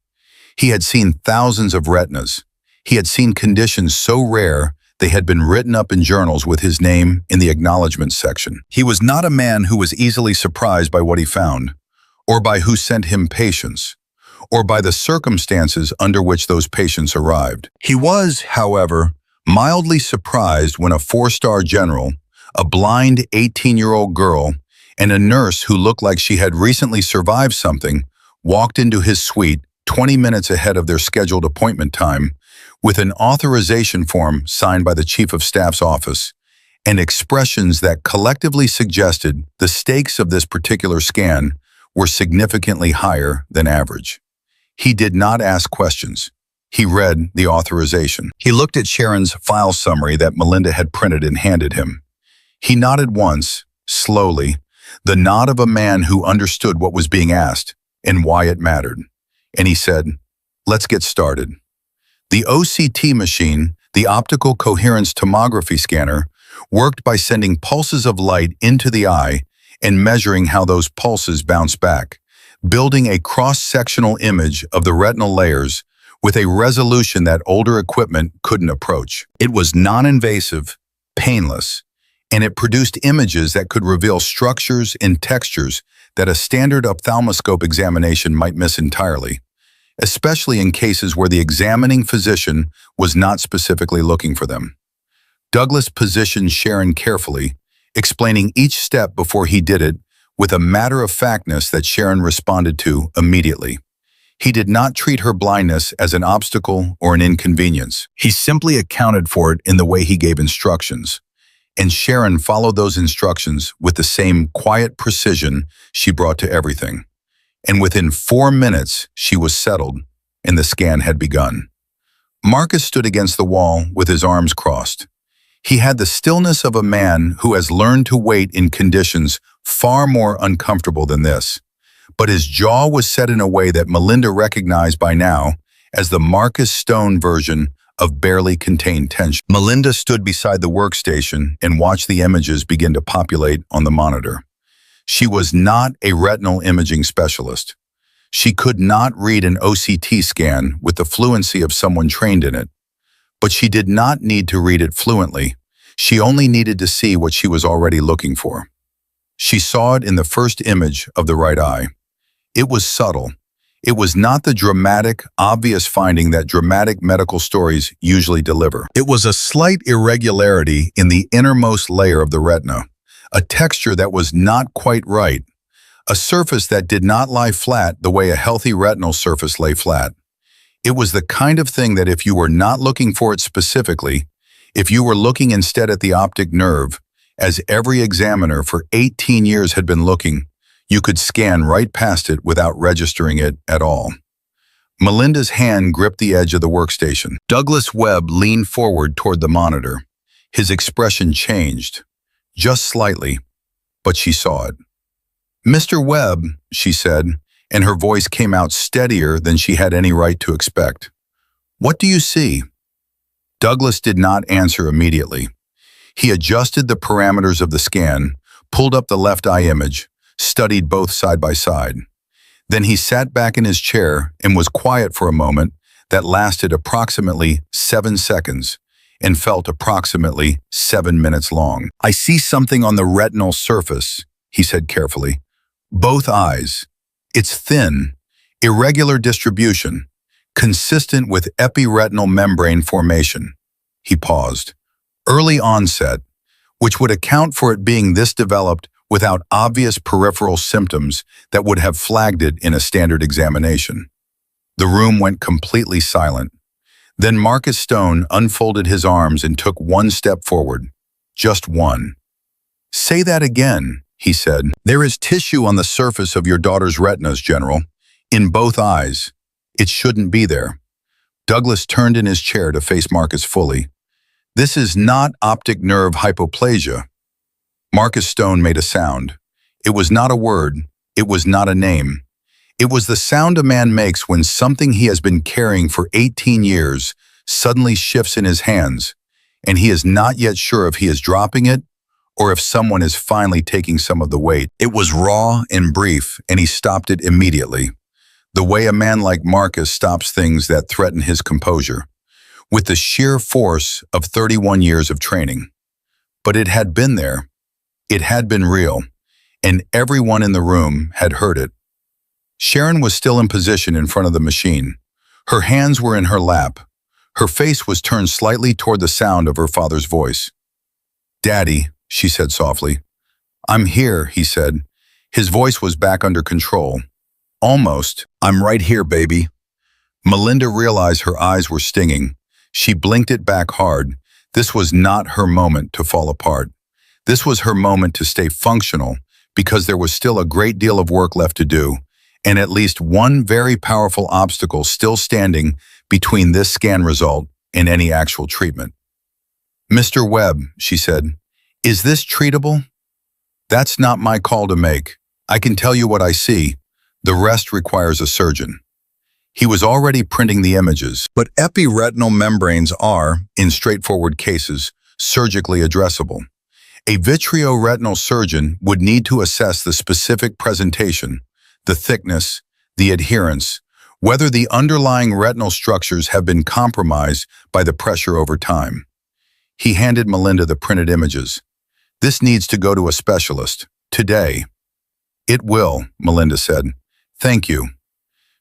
He had seen thousands of retinas. He had seen conditions so rare they had been written up in journals with his name in the acknowledgments section. He was not a man who was easily surprised by what he found, or by who sent him patients, or by the circumstances under which those patients arrived. He was, however, mildly surprised when a 4-star general, a blind 18-year-old girl, and a nurse who looked like she had recently survived something walked into his suite 20 minutes ahead of their scheduled appointment time with an authorization form signed by the Chief of Staff's office and expressions that collectively suggested the stakes of this particular scan were significantly higher than average. He did not ask questions. He read the authorization. He looked at Sharon's file summary that Melinda had printed and handed him. He nodded once, slowly, the nod of a man who understood what was being asked and why it mattered. And he said, let's get started. The OCT machine, the optical coherence tomography scanner, worked by sending pulses of light into the eye and measuring how those pulses bounce back, building a cross-sectional image of the retinal layers with a resolution that older equipment couldn't approach. It was non-invasive, painless, and it produced images that could reveal structures and textures that a standard ophthalmoscope examination might miss entirely, especially in cases where the examining physician was not specifically looking for them. Douglas positioned Sharon carefully, explaining each step before he did it with a matter-of-factness that Sharon responded to immediately. He did not treat her blindness as an obstacle or an inconvenience. He simply accounted for it in the way he gave instructions. And Sharon followed those instructions with the same quiet precision she brought to everything. And within 4 minutes, she was settled, and the scan had begun. Marcus stood against the wall with his arms crossed. He had the stillness of a man who has learned to wait in conditions far more uncomfortable than this. But his jaw was set in a way that Melinda recognized by now as the Marcus Stone version of barely contained tension. Melinda stood beside the workstation and watched the images begin to populate on the monitor. She was not a retinal imaging specialist. She could not read an OCT scan with the fluency of someone trained in it. But she did not need to read it fluently. She only needed to see what she was already looking for. She saw it in the first image of the right eye. It was subtle. It was not the dramatic, obvious finding that dramatic medical stories usually deliver. It was a slight irregularity in the innermost layer of the retina, a texture that was not quite right, a surface that did not lie flat the way a healthy retinal surface lay flat. It was the kind of thing that if you were not looking for it specifically, if you were looking instead at the optic nerve, as every examiner for 18 years had been looking, you could scan right past it without registering it at all. Melinda's hand gripped the edge of the workstation. Douglas Webb leaned forward toward the monitor. His expression changed, just slightly, but she saw it. "Mr. Webb," she said, and her voice came out steadier than she had any right to expect. "What do you see?" Douglas did not answer immediately. He adjusted the parameters of the scan, pulled up the left eye image, studied both side by side. Then he sat back in his chair and was quiet for a moment that lasted approximately 7 seconds and felt approximately 7 minutes long. "I see something on the retinal surface," he said carefully. "Both eyes. It's thin, irregular distribution, consistent with epiretinal membrane formation." He paused. "Early onset, which would account for it being this developed without obvious peripheral symptoms that would have flagged it in a standard examination." The room went completely silent. Then Marcus Stone unfolded his arms and took one step forward. Just one. "Say that again," he said. "There is tissue on the surface of your daughter's retinas, General. In both eyes. It shouldn't be there." Douglas turned in his chair to face Marcus fully. "This is not optic nerve hypoplasia." Marcus Stone made a sound. It was not a word. It was not a name. It was the sound a man makes when something he has been carrying for 18 years suddenly shifts in his hands, and he is not yet sure if he is dropping it or if someone is finally taking some of the weight. It was raw and brief, and he stopped it immediately. The way a man like Marcus stops things that threaten his composure, with the sheer force of 31 years of training. But it had been there. It had been real, and everyone in the room had heard it. Sharon was still in position in front of the machine. Her hands were in her lap. Her face was turned slightly toward the sound of her father's voice. "Daddy," she said softly. "I'm here," he said. His voice was back under control. Almost. "I'm right here, baby." Melinda realized her eyes were stinging. She blinked it back hard. This was not her moment to fall apart. This was her moment to stay functional, because there was still a great deal of work left to do, and at least one very powerful obstacle still standing between this scan result and any actual treatment. "Mr. Webb," she said, "is this treatable?" "That's not my call to make. I can tell you what I see. The rest requires a surgeon." He was already printing the images, but epiretinal membranes are, in straightforward cases, surgically addressable. A vitreoretinal surgeon would need to assess the specific presentation, the thickness, the adherence, whether the underlying retinal structures have been compromised by the pressure over time. He handed Melinda the printed images. "This needs to go to a specialist, today." "It will," Melinda said. "Thank you."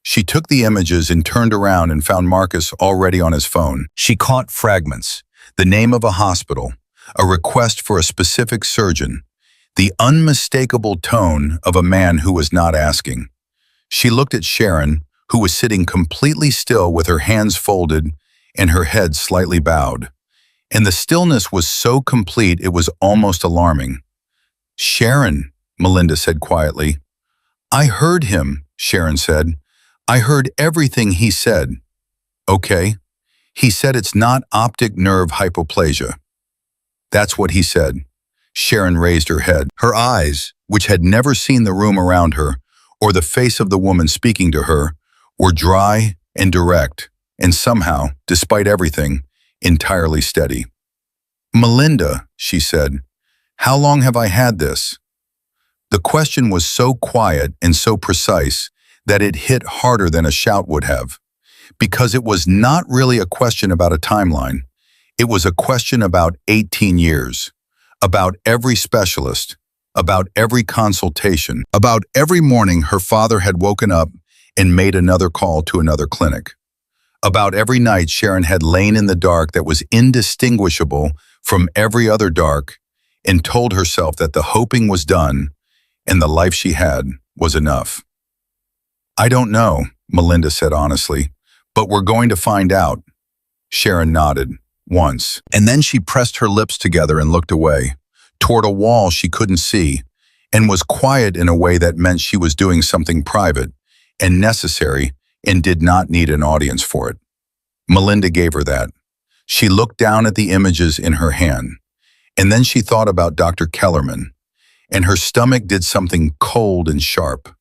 She took the images and turned around and found Marcus already on his phone. She caught fragments, the name of a hospital, a request for a specific surgeon, the unmistakable tone of a man who was not asking. She looked at Sharon, who was sitting completely still with her hands folded and her head slightly bowed. And the stillness was so complete it was almost alarming. "Sharon," Melinda said quietly. "I heard him," Sharon said. "I heard everything he said." "Okay." "He said it's not optic nerve hypoplasia." "That's what he said." Sharon raised her head. Her eyes, which had never seen the room around her or the face of the woman speaking to her, were dry and direct, and somehow, despite everything, entirely steady. "Melinda," she said, "how long have I had this?" The question was so quiet and so precise that it hit harder than a shout would have, because it was not really a question about a timeline. It was a question about 18 years, about every specialist, about every consultation, about every morning her father had woken up and made another call to another clinic, about every night Sharon had lain in the dark that was indistinguishable from every other dark and told herself that the hoping was done and the life she had was enough. "I don't know," Melinda said honestly, "but we're going to find out." Sharon nodded. Once, and then she pressed her lips together and looked away, toward a wall she couldn't see, and was quiet in a way that meant she was doing something private and necessary and did not need an audience for it. Melinda gave her that. She looked down at the images in her hand, and then she thought about Dr. Kellerman, and her stomach did something cold and sharp.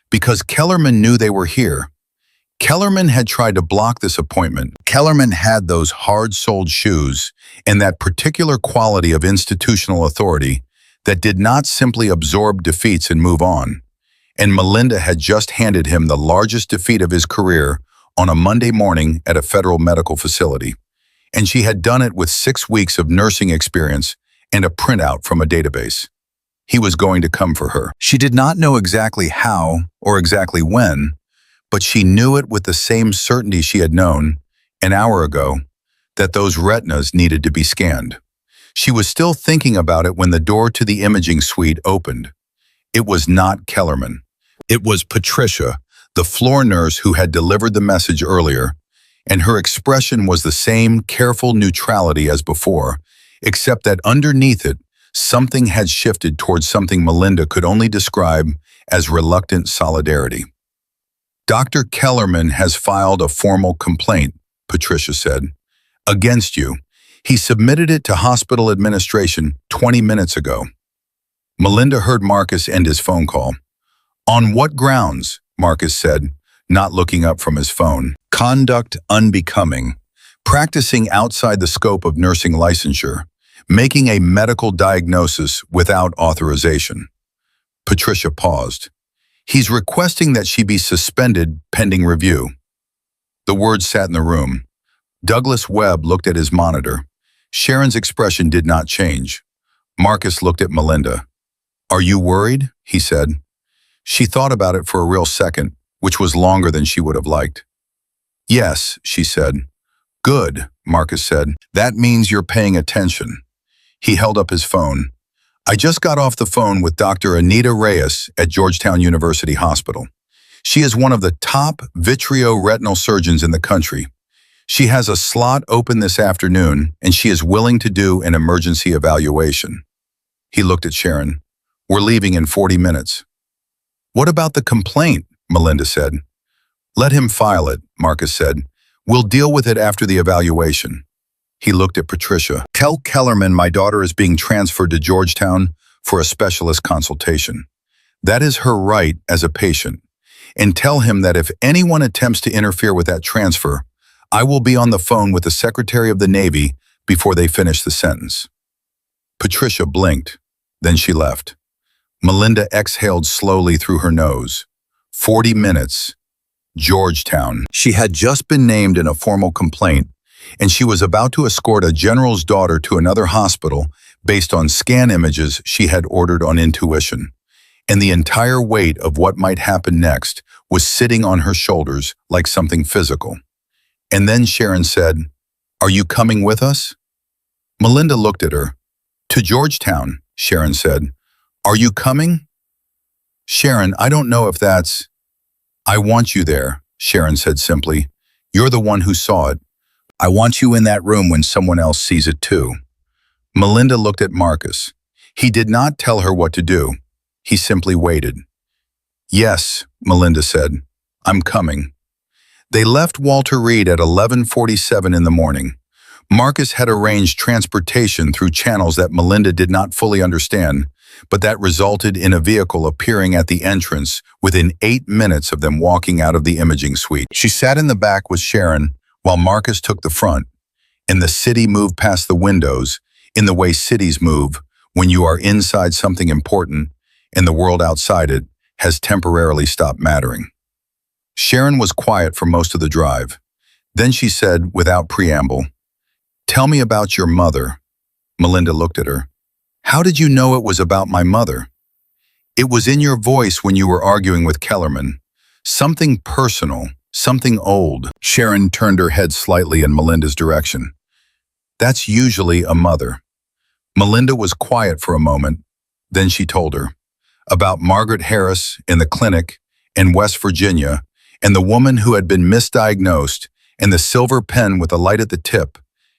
Because Kellerman knew they were here. Kellerman had tried to block this appointment. Kellerman had those hard-soled shoes and that particular quality of institutional authority that did not simply absorb defeats and move on. And Melinda had just handed him the largest defeat of his career on a Monday morning at a federal medical facility. And she had done it with 6 weeks of nursing experience and a printout from a database. He was going to come for her. She did not know exactly how or exactly when, but she knew it with the same certainty she had known, an hour ago, that those retinas needed to be scanned. She was still thinking about it when the door to the imaging suite opened. It was not Kellerman. It was Patricia, the floor nurse who had delivered the message earlier, and her expression was the same careful neutrality as before, except that underneath it, something had shifted towards something Melinda could only describe as reluctant solidarity. "Dr. Kellerman has filed a formal complaint," Patricia said, "against you. He submitted it to hospital administration 20 minutes ago." Melinda heard Marcus end his phone call. "On what grounds?" Marcus said, not looking up from his phone. "Conduct unbecoming, practicing outside the scope of nursing licensure, making a medical diagnosis without authorization." Patricia paused. "He's requesting that she be suspended pending review." The words sat in the room. Douglas Webb looked at his monitor. Sharon's expression did not change. Marcus looked at Melinda. "Are you worried?" he said. She thought about it for a real second, which was longer than she would have liked. "Yes," she said. "Good," Marcus said. "That means you're paying attention." He held up his phone. "I just got off the phone with Dr. Anita Reyes at Georgetown University Hospital. She is one of the top vitreoretinal surgeons in the country. She has a slot open this afternoon, and she is willing to do an emergency evaluation." He looked at Sharon. "We're leaving in 40 minutes. "What about the complaint?" Melinda said. "Let him file it," Marcus said. "We'll deal with it after the evaluation." He looked at Patricia. "Tell Kellerman my daughter is being transferred to Georgetown for a specialist consultation. That is her right as a patient. And tell him that if anyone attempts to interfere with that transfer, I will be on the phone with the Secretary of the Navy before they finish the sentence." Patricia blinked. Then she left. Melinda exhaled slowly through her nose. 40 minutes. Georgetown. She had just been named in a formal complaint, and she was about to escort a general's daughter to another hospital based on scan images she had ordered on intuition. And the entire weight of what might happen next was sitting on her shoulders like something physical. And then Sharon said, "Are you coming with us?" Melinda looked at her. "To Georgetown," Sharon said. "Are you coming?" "Sharon, I don't know if that's—" "I want you there," Sharon said simply. "You're the one who saw it. I want you in that room when someone else sees it too." Melinda looked at Marcus. He did not tell her what to do. He simply waited. "Yes," Melinda said. "I'm coming." They left Walter Reed at 11:47 in the morning. Marcus had arranged transportation through channels that Melinda did not fully understand, but that resulted in a vehicle appearing at the entrance within 8 minutes of them walking out of the imaging suite. She sat in the back with Sharon while Marcus took the front, and the city moved past the windows in the way cities move when you are inside something important and the world outside it has temporarily stopped mattering. Sharon was quiet for most of the drive. Then she said, without preamble, "Tell me about your mother." Melinda looked at her. "How did you know it was about my mother?" "It was in your voice when you were arguing with Kellerman. Something personal, something old." Sharon turned her head slightly in Melinda's direction. "That's usually a mother." Melinda was quiet for a moment. Then she told her about Margaret Harris in the clinic in West Virginia, and the woman who had been misdiagnosed, and the silver pen with a light at the tip,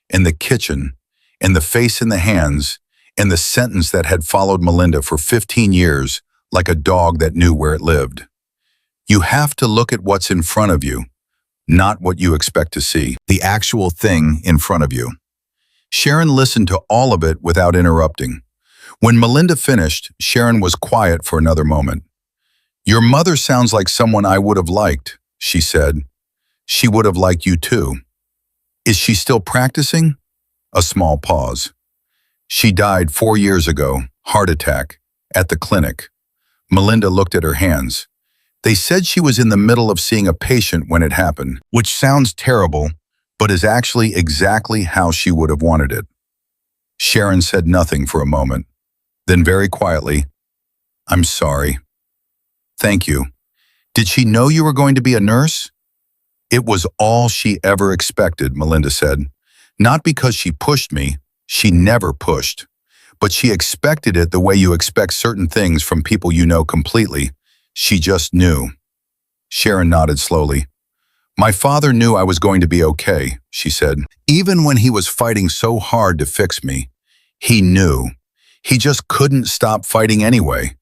and the kitchen, and the face in the hands, and the sentence that had followed Melinda for 15 years like a dog that knew where it lived. You have to look at what's in front of you, not what you expect to see. The actual thing in front of you. Sharon listened to all of it without interrupting. When Melinda finished, Sharon was quiet for another moment. Your mother sounds like someone I would have liked, she said. She would have liked you too. Is she still practicing? A small pause. She died 4 years ago, heart attack, at the clinic. Melinda looked at her hands. They said she was in the middle of seeing a patient when it happened, which sounds terrible, but is actually exactly how she would have wanted it. Sharon said nothing for a moment. Then very quietly, I'm sorry. Thank you. Did she know you were going to be a nurse? It was all she ever expected, Melinda said. Not because she pushed me, she never pushed. But she expected it the way you expect certain things from people you know completely. She just knew. Sharon nodded slowly. My father knew I was going to be okay, she said. Even when he was fighting so hard to fix me, he knew. He just couldn't stop fighting anyway,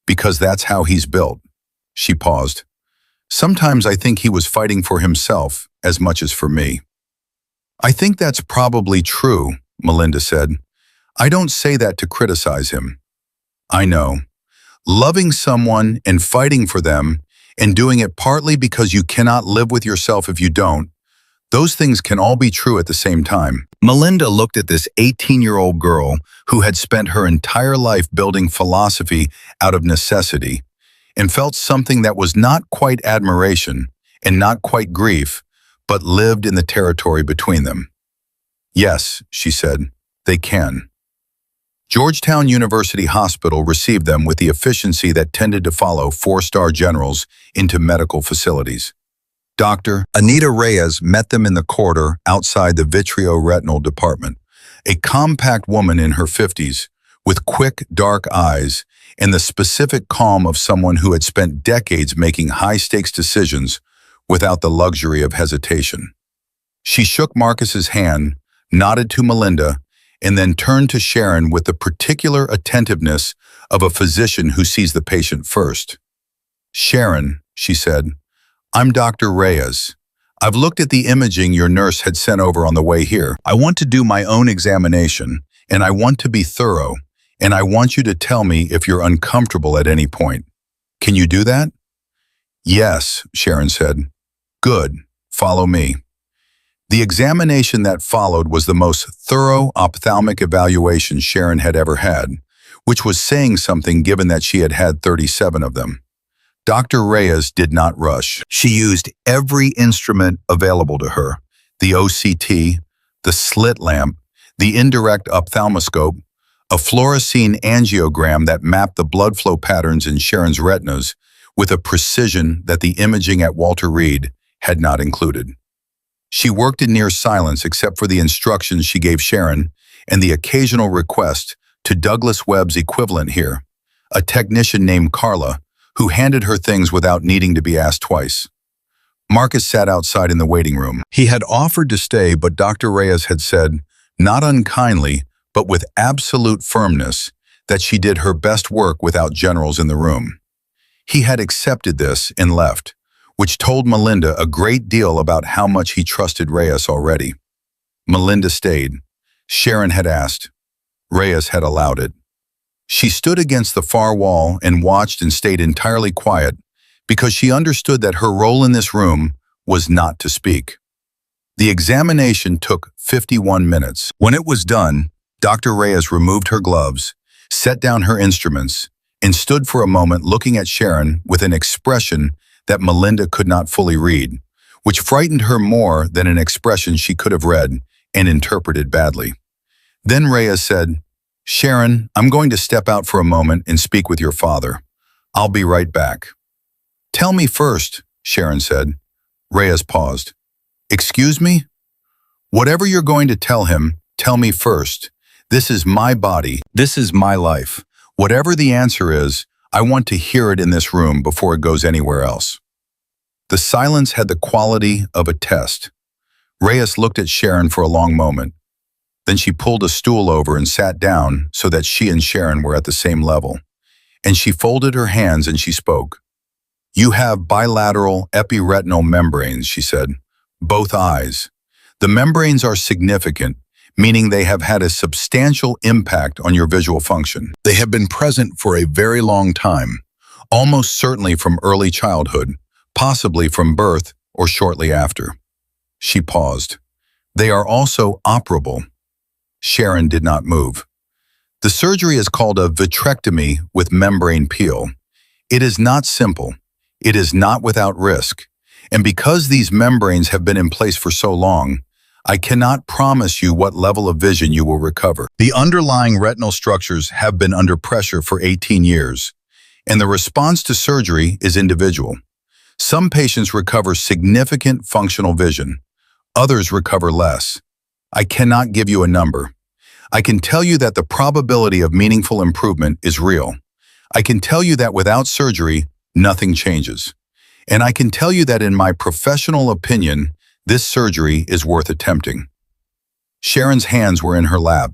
because that's how he's built. She paused. Sometimes I think he was fighting for himself as much as for me. I think that's probably true, Melinda said. I don't say that to criticize him. I know. Loving someone and fighting for them and doing it partly because you cannot live with yourself if you don't, those things can all be true at the same time. Melinda looked at this 18-year-old girl who had spent her entire life building philosophy out of necessity and felt something that was not quite admiration and not quite grief, but lived in the territory between them. Yes, she said, they can. Georgetown University Hospital received them with the efficiency that tended to follow 4-star generals into medical facilities. Dr. Anita Reyes met them in the corridor outside the vitreoretinal department, a compact woman in her 50s, with quick, dark eyes and the specific calm of someone who had spent decades making high-stakes decisions without the luxury of hesitation. She shook Marcus's hand, nodded to Melinda, and then turned to Sharon with the particular attentiveness of a physician who sees the patient first. Sharon, she said, I'm Dr. Reyes. I've looked at the imaging your nurse had sent over on the way here. I want to do my own examination, and I want to be thorough, and I want you to tell me if you're uncomfortable at any point. Can you do that? Yes, Sharon said. Good. Follow me. The examination that followed was the most thorough ophthalmic evaluation Sharon had ever had, which was saying something given that she had had 37 of them. Dr. Reyes did not rush. She used every instrument available to her, the OCT, the slit lamp, the indirect ophthalmoscope, a fluorescein angiogram that mapped the blood flow patterns in Sharon's retinas with a precision that the imaging at Walter Reed had not included. She worked in near silence except for the instructions she gave Sharon and the occasional request to Douglas Webb's equivalent here, a technician named Carla, who handed her things without needing to be asked twice. Marcus sat outside in the waiting room. He had offered to stay, but Dr. Reyes had said, not unkindly, but with absolute firmness, that she did her best work without generals in the room. He had accepted this and left, which told Melinda a great deal about how much he trusted Reyes already. Melinda stayed. Sharon had asked. Reyes had allowed it. She stood against the far wall and watched and stayed entirely quiet because she understood that her role in this room was not to speak. The examination took 51 minutes. When it was done, Dr. Reyes removed her gloves, set down her instruments, and stood for a moment looking at Sharon with an expression that Melinda could not fully read, which frightened her more than an expression she could have read and interpreted badly. Then Reyes said, Sharon, I'm going to step out for a moment and speak with your father. I'll be right back. Tell me first, Sharon said. Reyes paused. Excuse me? Whatever you're going to tell him, tell me first. This is my body. This is my life. Whatever the answer is, I want to hear it in this room before it goes anywhere else. The silence had the quality of a test. Reyes looked at Sharon for a long moment. Then she pulled a stool over and sat down so that she and Sharon were at the same level. And she folded her hands and she spoke. You have bilateral epiretinal membranes, she said. Both eyes. The membranes are significant, meaning they have had a substantial impact on your visual function. They have been present for a very long time, almost certainly from early childhood, possibly from birth or shortly after. She paused. They are also operable. Sharon did not move. The surgery is called a vitrectomy with membrane peel. It is not simple. It is not without risk. And because these membranes have been in place for so long, I cannot promise you what level of vision you will recover. The underlying retinal structures have been under pressure for 18 years, and the response to surgery is individual. Some patients recover significant functional vision. Others recover less. I cannot give you a number. I can tell you that the probability of meaningful improvement is real. I can tell you that without surgery, nothing changes. And I can tell you that in my professional opinion, this surgery is worth attempting. Sharon's hands were in her lap.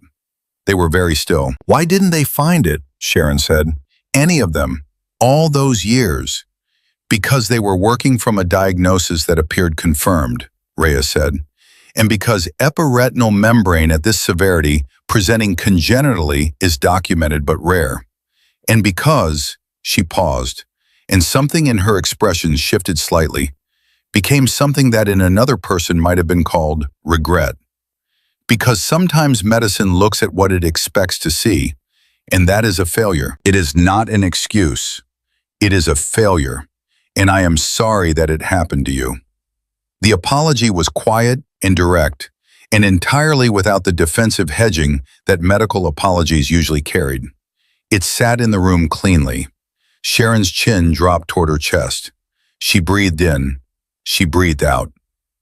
They were very still. Why didn't they find it? Sharon said. Any of them. All those years. Because they were working from a diagnosis that appeared confirmed, Reyes said. And because epiretinal membrane at this severity presenting congenitally is documented but rare. And because, she paused, and something in her expression shifted slightly, became something that in another person might have been called regret. Because sometimes medicine looks at what it expects to see, and that is a failure. It is not an excuse. It is a failure, and I am sorry that it happened to you. The apology was quiet and direct, and entirely without the defensive hedging that medical apologies usually carried. It sat in the room cleanly. Sharon's chin dropped toward her chest. She breathed in. She breathed out.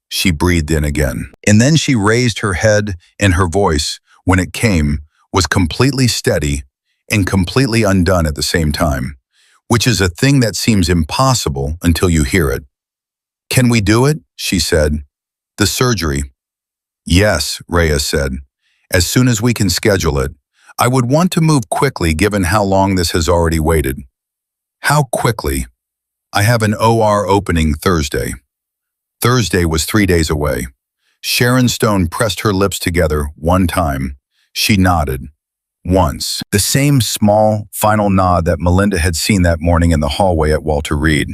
She breathed in again. And then she raised her head, and her voice, when it came, was completely steady and completely undone at the same time, which is a thing that seems impossible until you hear it. Can we do it? She said. The surgery. Yes, Reyes said. As soon as we can schedule it. I would want to move quickly given how long this has already waited. How quickly? I have an OR opening Thursday. Thursday was 3 days away. Sharon Stone pressed her lips together one time. She nodded. Once. The same small, final nod that Melinda had seen that morning in the hallway at Walter Reed.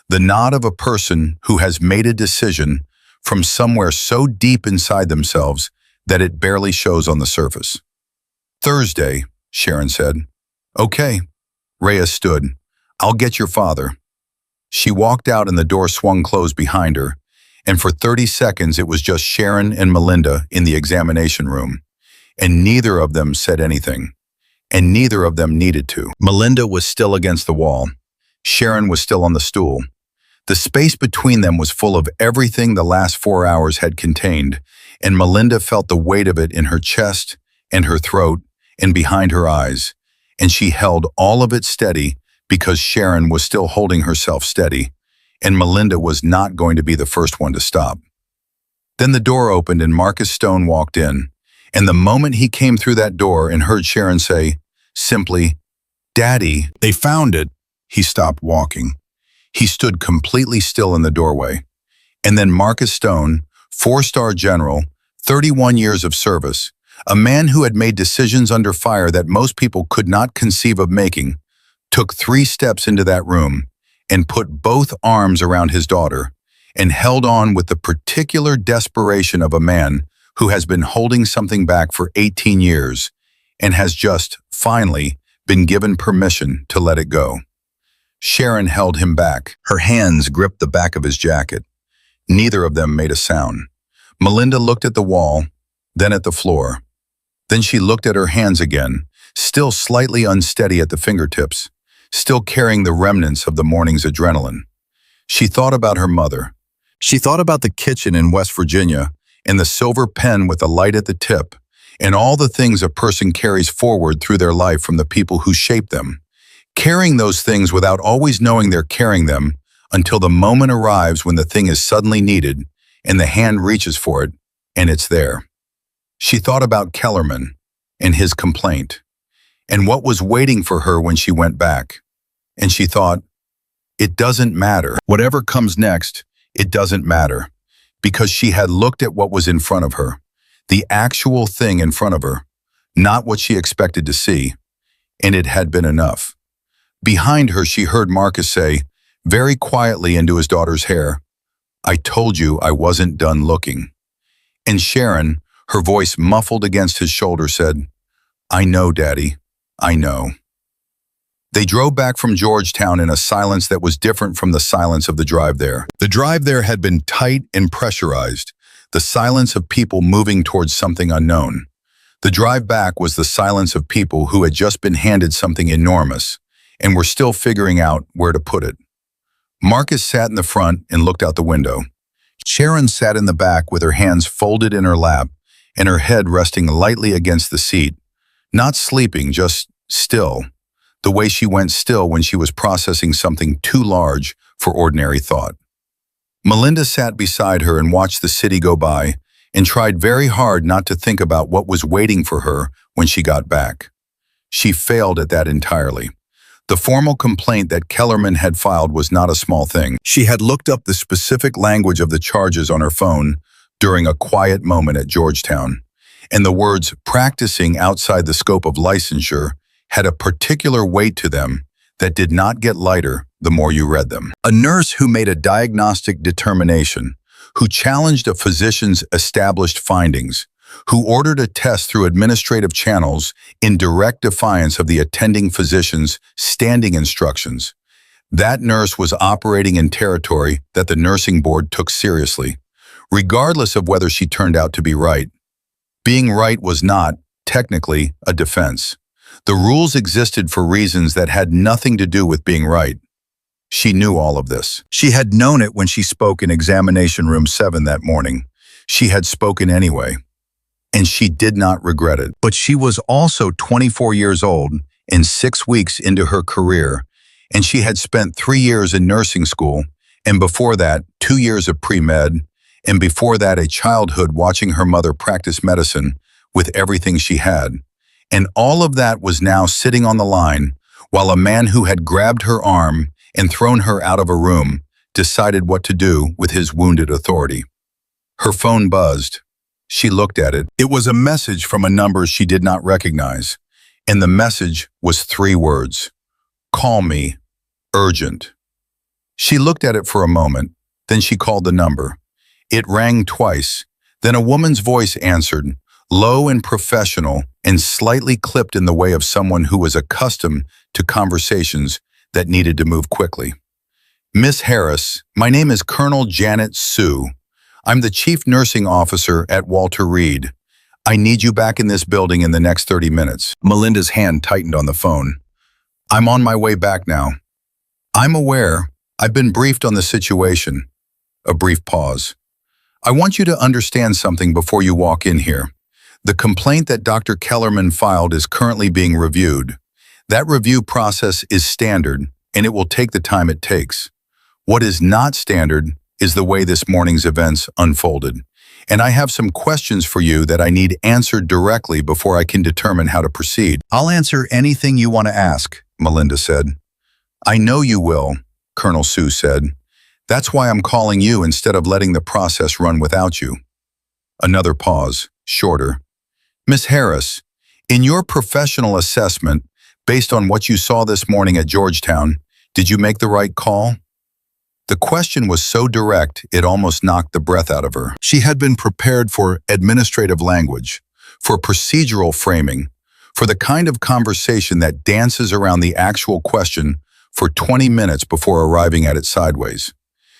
The nod of a person who has made a decision from somewhere so deep inside themselves that it barely shows on the surface. Thursday, Sharon said. Okay. Reyes stood. I'll get your father. She walked out and the door swung closed behind her, and for 30 seconds it was just Sharon and Melinda in the examination room, and neither of them said anything, and neither of them needed to. Melinda was still against the wall. Sharon was still on the stool. The space between them was full of everything the last 4 hours had contained, and Melinda felt the weight of it in her chest and her throat and behind her eyes, and she held all of it steady because Sharon was still holding herself steady, and Melinda was not going to be the first one to stop. Then the door opened and Marcus Stone walked in, and the moment he came through that door and heard Sharon say, simply, "Daddy, they found it," he stopped walking. He stood completely still in the doorway. And then Marcus Stone, 4-star general, 31 years of service, a man who had made decisions under fire that most people could not conceive of making, took 3 steps into that room and put both arms around his daughter and held on with the particular desperation of a man who has been holding something back for 18 years and has just, finally, been given permission to let it go. Sharon held him back. Her hands gripped the back of his jacket. Neither of them made a sound. Melinda looked at the wall, then at the floor. Then she looked at her hands again, still slightly unsteady at the fingertips, still carrying the remnants of the morning's adrenaline. She thought about her mother. She thought about the kitchen in West Virginia and the silver pen with the light at the tip and all the things a person carries forward through their life from the people who shape them, carrying those things without always knowing they're carrying them until the moment arrives when the thing is suddenly needed and the hand reaches for it and it's there. She thought about Kellerman and his complaint and what was waiting for her when she went back. And she thought, It doesn't matter. Whatever comes next, it doesn't matter. Because she had looked at what was in front of her, the actual thing in front of her, not what she expected to see, and it had been enough. Behind her, she heard Marcus say, very quietly into his daughter's hair, "I told you I wasn't done looking." And Sharon, her voice muffled against his shoulder, said, "I know, Daddy, I know." They drove back from Georgetown in a silence that was different from the silence of the drive there. The drive there had been tight and pressurized, the silence of people moving towards something unknown. The drive back was the silence of people who had just been handed something enormous and were still figuring out where to put it. Marcus sat in the front and looked out the window. Sharon sat in the back with her hands folded in her lap and her head resting lightly against the seat, not sleeping, just still, the way she went still when she was processing something too large for ordinary thought. Melinda sat beside her and watched the city go by and tried very hard not to think about what was waiting for her when she got back. She failed at that entirely. The formal complaint that Kellerman had filed was not a small thing. She had looked up the specific language of the charges on her phone during a quiet moment at Georgetown, and the words "practicing outside the scope of licensure" had a particular weight to them that did not get lighter the more you read them. A nurse who made a diagnostic determination, who challenged a physician's established findings, who ordered a test through administrative channels in direct defiance of the attending physician's standing instructions. That nurse was operating in territory that the nursing board took seriously, regardless of whether she turned out to be right. Being right was not, technically, a defense. The rules existed for reasons that had nothing to do with being right. She knew all of this. She had known it when she spoke in examination room 7 that morning. She had spoken anyway. And she did not regret it. But she was also 24 years old and 6 weeks into her career, and she had spent 3 years in nursing school, and before that, 2 years of pre-med, and before that, a childhood watching her mother practice medicine with everything she had. And all of that was now sitting on the line, while a man who had grabbed her arm and thrown her out of a room decided what to do with his wounded authority. Her phone buzzed. She looked at it. It was a message from a number she did not recognize, and the message was 3 words. "Call me. Urgent." She looked at it for a moment, then she called the number. It rang twice, then a woman's voice answered, low and professional and slightly clipped in the way of someone who was accustomed to conversations that needed to move quickly. "Miss Harris, my name is Colonel Janet Sue. I'm the chief nursing officer at Walter Reed. I need you back in this building in the next 30 minutes. Melinda's hand tightened on the phone. "I'm on my way back now." "I'm aware. I've been briefed on the situation." A brief pause. "I want you to understand something before you walk in here. The complaint that Dr. Kellerman filed is currently being reviewed. That review process is standard, and it will take the time it takes. What is not standard is the way this morning's events unfolded. And I have some questions for you that I need answered directly before I can determine how to proceed." "I'll answer anything you want to ask," Melinda said. "I know you will," Colonel Sue said. "That's why I'm calling you instead of letting the process run without you." Another pause, shorter. "Miss Harris, in your professional assessment, based on what you saw this morning at Georgetown, did you make the right call?" The question was so direct, it almost knocked the breath out of her. She had been prepared for administrative language, for procedural framing, for the kind of conversation that dances around the actual question for 20 minutes before arriving at it sideways.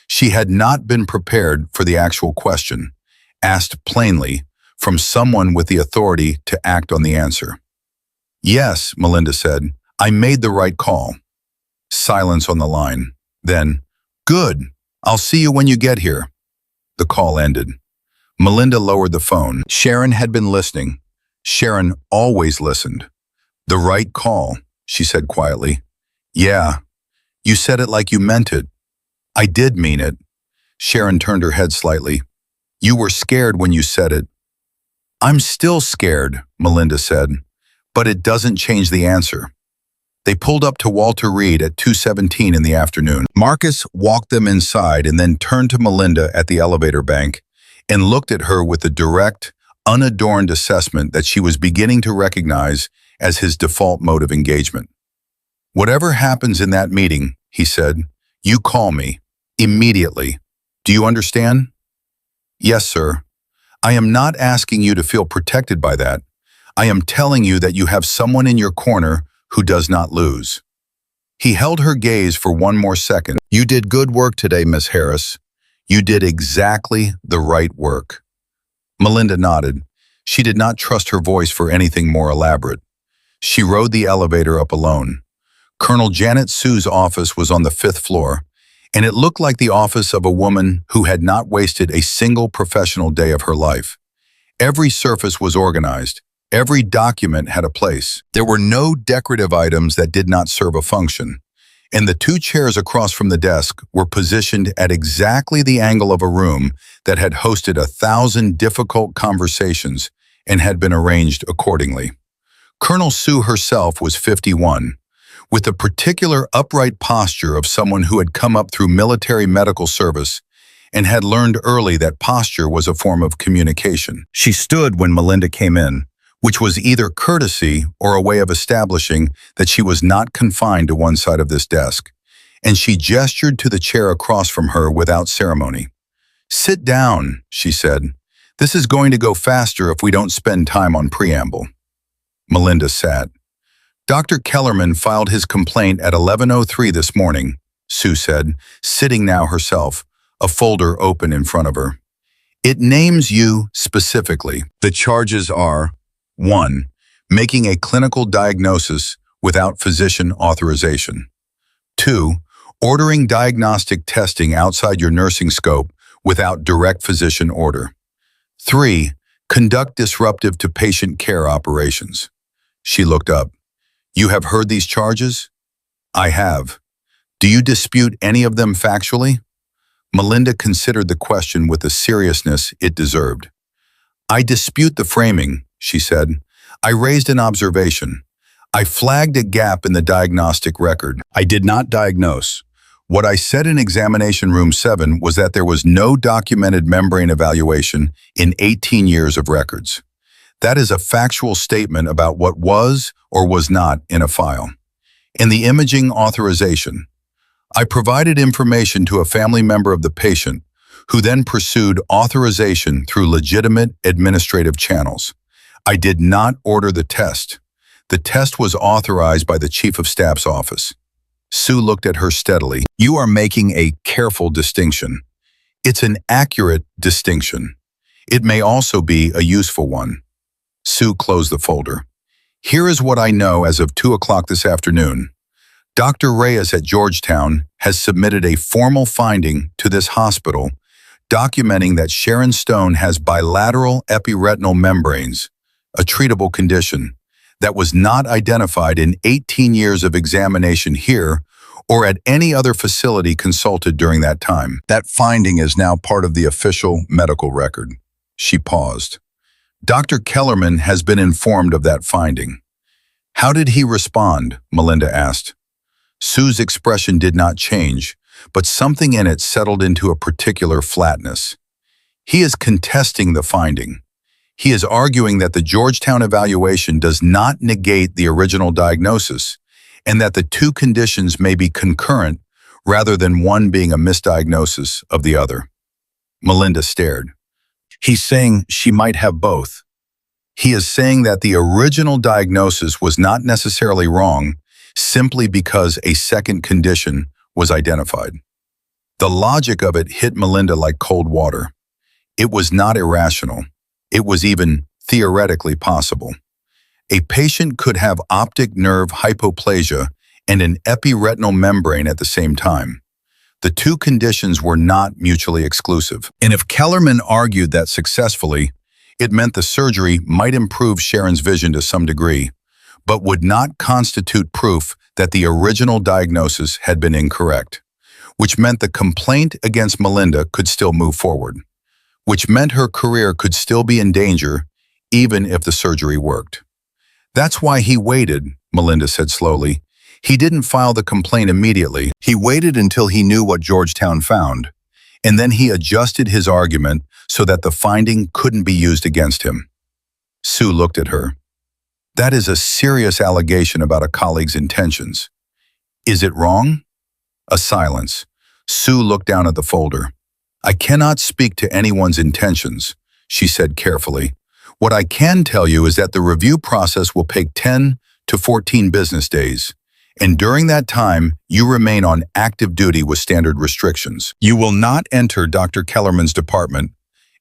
She had not been prepared for the actual question, asked plainly, from someone with the authority to act on the answer. "Yes," Melinda said, "I made the right call." Silence on the line. Then, "Good. I'll see you when you get here." The call ended. Melinda lowered the phone. Sharon had been listening. Sharon always listened. "The right call," she said quietly. "Yeah. You said it like you meant it." "I did mean it." Sharon turned her head slightly. "You were scared when you said it." "I'm still scared," Melinda said, "but it doesn't change the answer." They pulled up to Walter Reed at 2:17 in the afternoon. Marcus walked them inside and then turned to Melinda at the elevator bank and looked at her with a direct, unadorned assessment that she was beginning to recognize as his default mode of engagement. "Whatever happens in that meeting," he said, "you call me. Immediately. Do you understand?" "Yes, sir. I am not asking you to feel protected by that. I am telling you that you have someone in your corner who does not lose." He held her gaze for one more second. "You did good work today, Miss Harris. You did exactly the right work." Melinda nodded. She did not trust her voice for anything more elaborate. She rode the elevator up alone. Colonel Janet Sue's office was on the 5th floor, and it looked like the office of a woman who had not wasted a single professional day of her life. Every surface was organized. Every document had a place. There were no decorative items that did not serve a function, and the two chairs across from the desk were positioned at exactly the angle of a room that had hosted 1,000 difficult conversations and had been arranged accordingly. Colonel Sue herself was 51, with a particular upright posture of someone who had come up through military medical service and had learned early that posture was a form of communication. She stood when Melinda came in, which was either courtesy or a way of establishing that she was not confined to one side of this desk, and she gestured to the chair across from her without ceremony. "Sit down," she said. "This is going to go faster if we don't spend time on preamble." Melinda sat. "Dr. Kellerman filed his complaint at 11:03 this morning," Sue said, sitting now herself, a folder open in front of her. "It names you specifically. The charges are 1. Making a clinical diagnosis without physician authorization. 2. Ordering diagnostic testing outside your nursing scope without direct physician order. 3. Conduct disruptive to patient care operations." She looked up. "You have heard these charges?" "I have. Do you dispute any of them factually?" Melinda considered the question with the seriousness it deserved. "I dispute the framing," she said. "I raised an observation. I flagged a gap in the diagnostic record. I did not diagnose. What I said in examination room 7 was that there was no documented membrane evaluation in 18 years of records. That is a factual statement about what was or was not in a file. In the imaging authorization, I provided information to a family member of the patient who then pursued authorization through legitimate administrative channels. I did not order the test. The test was authorized by the Chief of Staff's office." Sue looked at her steadily. "You are making a careful distinction. It's an accurate distinction. It may also be a useful one." Sue closed the folder. "Here is what I know as of 2 o'clock this afternoon. Dr. Reyes at Georgetown has submitted a formal finding to this hospital documenting that Sharon Stone has bilateral epiretinal membranes, a treatable condition, that was not identified in 18 years of examination here or at any other facility consulted during that time. That finding is now part of the official medical record." She paused. "Dr. Kellerman has been informed of that finding." "How did he respond?" Melinda asked. Sue's expression did not change, but something in it settled into a particular flatness. "He is contesting the finding. He is arguing that the Georgetown evaluation does not negate the original diagnosis, and that the two conditions may be concurrent rather than one being a misdiagnosis of the other." Melinda stared. "He's saying she might have both. He is saying that the original diagnosis was not necessarily wrong simply because a second condition was identified." The logic of it hit Melinda like cold water. It was not irrational. It was even theoretically possible. A patient could have optic nerve hypoplasia and an epiretinal membrane at the same time. The two conditions were not mutually exclusive. And if Kellerman argued that successfully, it meant the surgery might improve Sharon's vision to some degree, but would not constitute proof that the original diagnosis had been incorrect, which meant the complaint against Melinda could still move forward, which meant her career could still be in danger even if the surgery worked. "That's why he waited," Melinda said slowly. He didn't file the complaint immediately. He waited until he knew what Georgetown found, and then he adjusted his argument so that the finding couldn't be used against him. Sue looked at her. That is a serious allegation about a colleague's intentions. Is it wrong? A silence. Sue looked down at the folder. I cannot speak to anyone's intentions, she said carefully. What I can tell you is that the review process will take 10 to 14 business days, and during that time, you remain on active duty with standard restrictions. You will not enter Dr. Kellerman's department,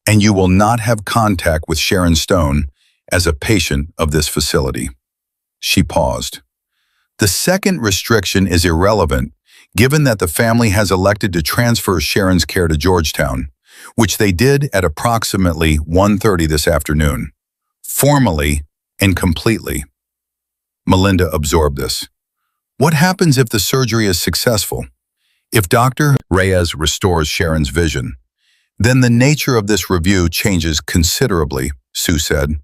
and you will not have contact with Sharon Stone as a patient of this facility. She paused. The second restriction is irrelevant, given that the family has elected to transfer Sharon's care to Georgetown, which they did at approximately 1:30 this afternoon. Formally and completely. Melinda absorbed this. What happens if the surgery is successful? If Dr. Reyes restores Sharon's vision, then the nature of this review changes considerably, Sue said.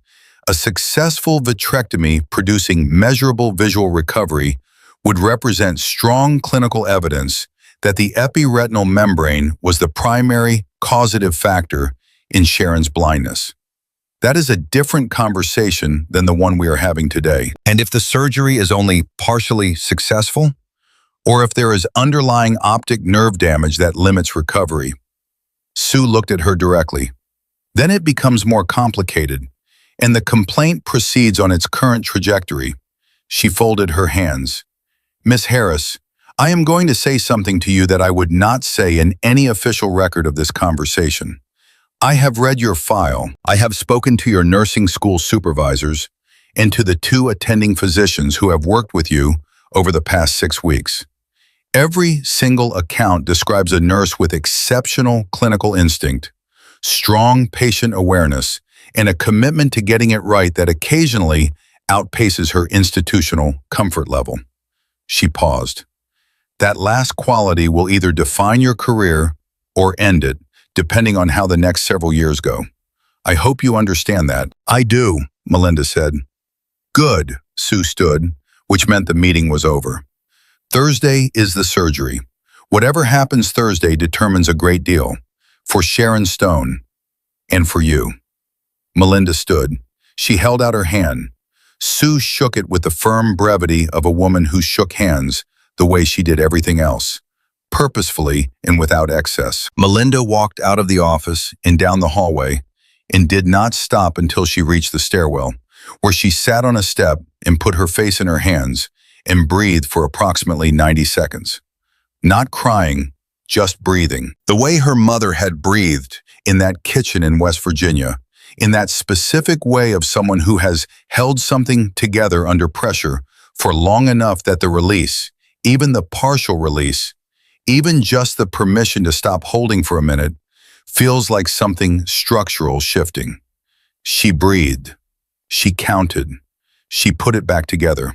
A successful vitrectomy producing measurable visual recovery would represent strong clinical evidence that the epiretinal membrane was the primary causative factor in Sharon's blindness. That is a different conversation than the one we are having today. And if the surgery is only partially successful, or if there is underlying optic nerve damage that limits recovery? Sue looked at her directly. Then it becomes more complicated, and the complaint proceeds on its current trajectory. She folded her hands. Miss Harris, I am going to say something to you that I would not say in any official record of this conversation. I have read your file. I have spoken to your nursing school supervisors and to the 2 attending physicians who have worked with you over the past 6 weeks. Every single account describes a nurse with exceptional clinical instinct, strong patient awareness, and a commitment to getting it right that occasionally outpaces her institutional comfort level. She paused. That last quality will either define your career or end it, depending on how the next several years go. I hope you understand that. I do, Melinda said. Good, Sue stood, which meant the meeting was over. Thursday is the surgery. Whatever happens Thursday determines a great deal, for Sharon Stone, and for you. Melinda stood. She held out her hand. Sue shook it with the firm brevity of a woman who shook hands the way she did everything else, purposefully and without excess. Melinda walked out of the office and down the hallway and did not stop until she reached the stairwell, where she sat on a step and put her face in her hands and breathed for approximately 90 seconds. Not crying, just breathing. The way her mother had breathed in that kitchen in West Virginia, in that specific way of someone who has held something together under pressure for long enough that the release, even the partial release, even just the permission to stop holding for a minute, feels like something structural shifting. She breathed. She counted. She put it back together.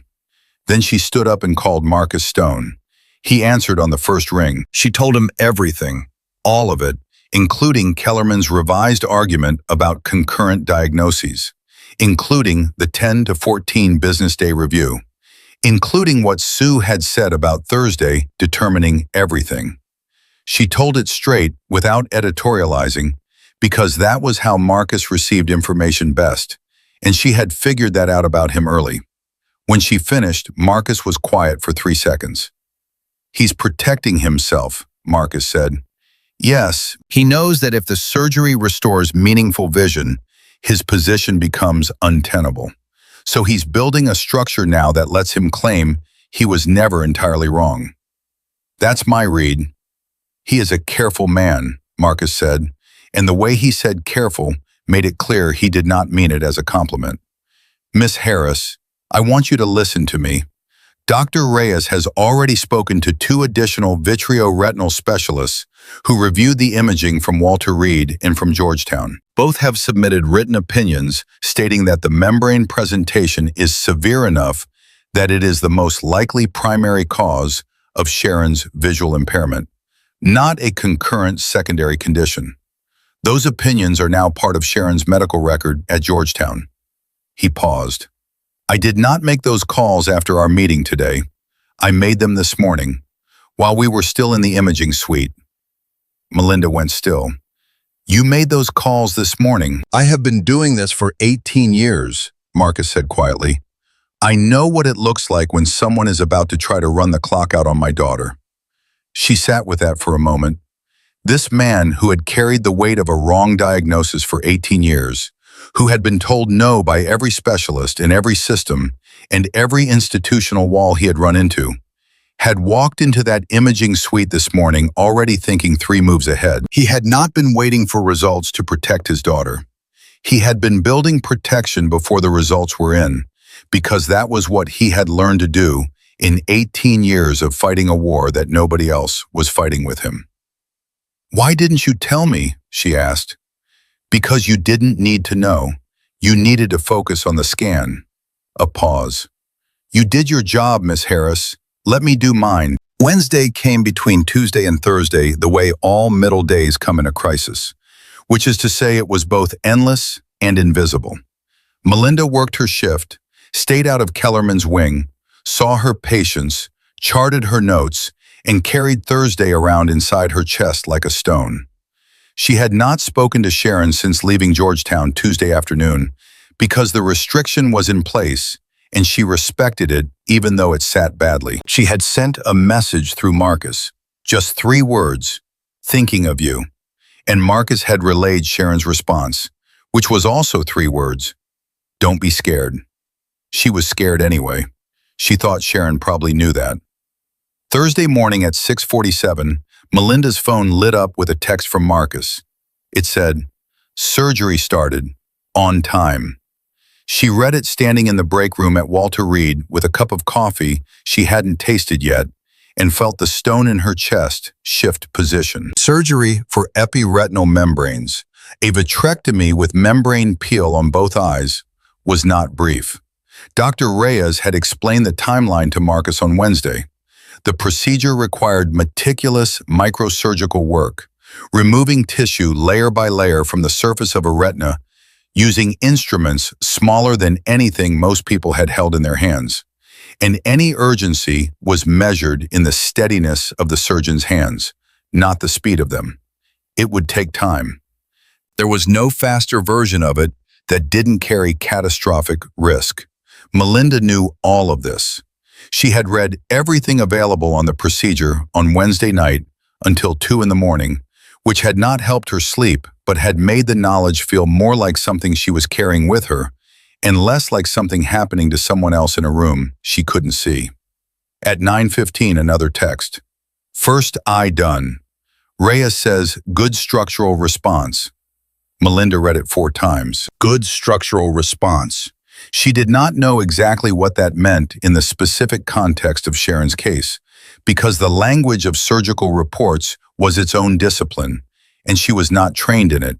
Then she stood up and called Marcus Stone. He answered on the first ring. She told him everything, all of it, including Kellerman's revised argument about concurrent diagnoses, including the 10 to 14 business day review, including what Sue had said about Thursday determining everything. She told it straight without editorializing, because that was how Marcus received information best, and she had figured that out about him early. When she finished, Marcus was quiet for 3 seconds. He's protecting himself, Marcus said. Yes, he knows that if the surgery restores meaningful vision, his position becomes untenable. So he's building a structure now that lets him claim he was never entirely wrong. That's my read. He is a careful man, Marcus said, and the way he said careful made it clear he did not mean it as a compliment. Miss Harris, I want you to listen to me. Dr. Reyes has already spoken to 2 additional vitreoretinal specialists who reviewed the imaging from Walter Reed and from Georgetown. Both have submitted written opinions stating that the membrane presentation is severe enough that it is the most likely primary cause of Sharon's visual impairment, not a concurrent secondary condition. Those opinions are now part of Sharon's medical record at Georgetown. He paused. I did not make those calls after our meeting today. I made them this morning, while we were still in the imaging suite. Melinda went still. You made those calls this morning. I have been doing this for 18 years, Marcus said quietly. I know what it looks like when someone is about to try to run the clock out on my daughter. She sat with that for a moment. This man who had carried the weight of a wrong diagnosis for 18 years, who had been told no by every specialist in every system and every institutional wall he had run into, had walked into that imaging suite this morning already thinking 3 moves ahead. He had not been waiting for results to protect his daughter. He had been building protection before the results were in, because that was what he had learned to do in 18 years of fighting a war that nobody else was fighting with him. Why didn't you tell me? She asked. Because you didn't need to know. You needed to focus on the scan. A pause. You did your job, Miss Harris. Let me do mine. Wednesday came between Tuesday and Thursday the way all middle days come in a crisis, which is to say it was both endless and invisible. Melinda worked her shift, stayed out of Kellerman's wing, saw her patients, charted her notes, and carried Thursday around inside her chest like a stone. She had not spoken to Sharon since leaving Georgetown Tuesday afternoon because the restriction was in place and she respected it even though it sat badly. She had sent a message through Marcus, just 3 words, thinking of you, and Marcus had relayed Sharon's response, which was also 3 words, don't be scared. She was scared anyway. She thought Sharon probably knew that. Thursday morning at 6:47, Melinda's phone lit up with a text from Marcus. It said, surgery started, on time. She read it standing in the break room at Walter Reed with a cup of coffee she hadn't tasted yet and felt the stone in her chest shift position. Surgery for epiretinal membranes, a vitrectomy with membrane peel on both eyes, was not brief. Dr. Reyes had explained the timeline to Marcus on Wednesday. The procedure required meticulous microsurgical work, removing tissue layer by layer from the surface of a retina using instruments smaller than anything most people had held in their hands. And any urgency was measured in the steadiness of the surgeon's hands, not the speed of them. It would take time. There was no faster version of it that didn't carry catastrophic risk. Melinda knew all of this. She had read everything available on the procedure on Wednesday night until 2 in the morning, which had not helped her sleep but had made the knowledge feel more like something she was carrying with her and less like something happening to someone else in a room she couldn't see. At 9:15, another text. First eye done. Reyes says, good structural response. Melinda read it 4 times. Good structural response. She did not know exactly what that meant in the specific context of Sharon's case, because the language of surgical reports was its own discipline, and she was not trained in it.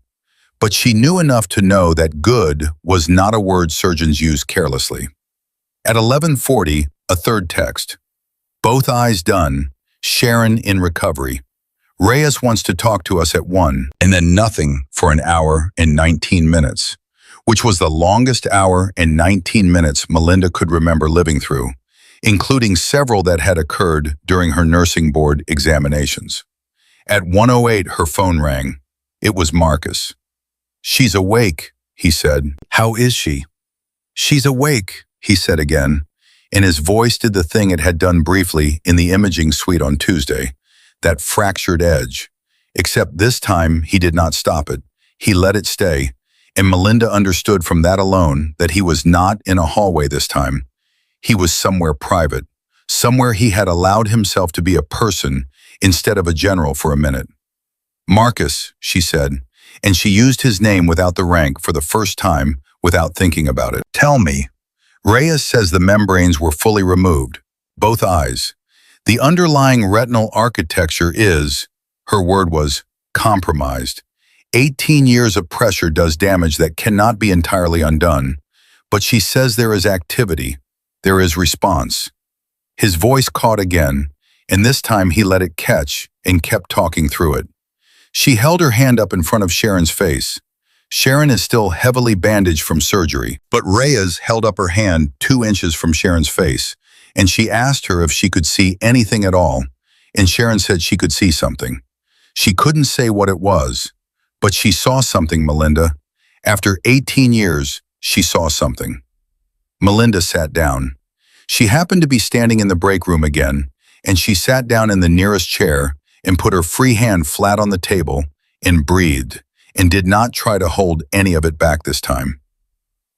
But she knew enough to know that good was not a word surgeons use carelessly. At 11:40, a third text. Both eyes done, Sharon in recovery. Reyes wants to talk to us at 1, and then nothing for an hour and 19 minutes. Which was the longest hour and 19 minutes Melinda could remember living through, including several that had occurred during her nursing board examinations. At 1:08, her phone rang. It was Marcus. She's awake, he said. How is she? She's awake, he said again, and his voice did the thing it had done briefly in the imaging suite on Tuesday, that fractured edge. Except this time, he did not stop it. He let it stay. And Melinda understood from that alone that he was not in a hallway this time. He was somewhere private, somewhere he had allowed himself to be a person instead of a general for a minute. Marcus, she said, and she used his name without the rank for the first time without thinking about it. Tell me. Reyes says the membranes were fully removed, both eyes. The underlying retinal architecture is, her word was, compromised. 18 years of pressure does damage that cannot be entirely undone, but she says there is activity, there is response. His voice caught again, and this time he let it catch and kept talking through it. She held her hand up in front of Sharon's face. Sharon is still heavily bandaged from surgery, but Reyes held up her hand 2 inches from Sharon's face, and she asked her if she could see anything at all, and Sharon said she could see something. She couldn't say what it was, but she saw something, Melinda. After 18 years, she saw something. Melinda sat down. She happened to be standing in the break room again, and she sat down in the nearest chair and put her free hand flat on the table and breathed, and did not try to hold any of it back this time.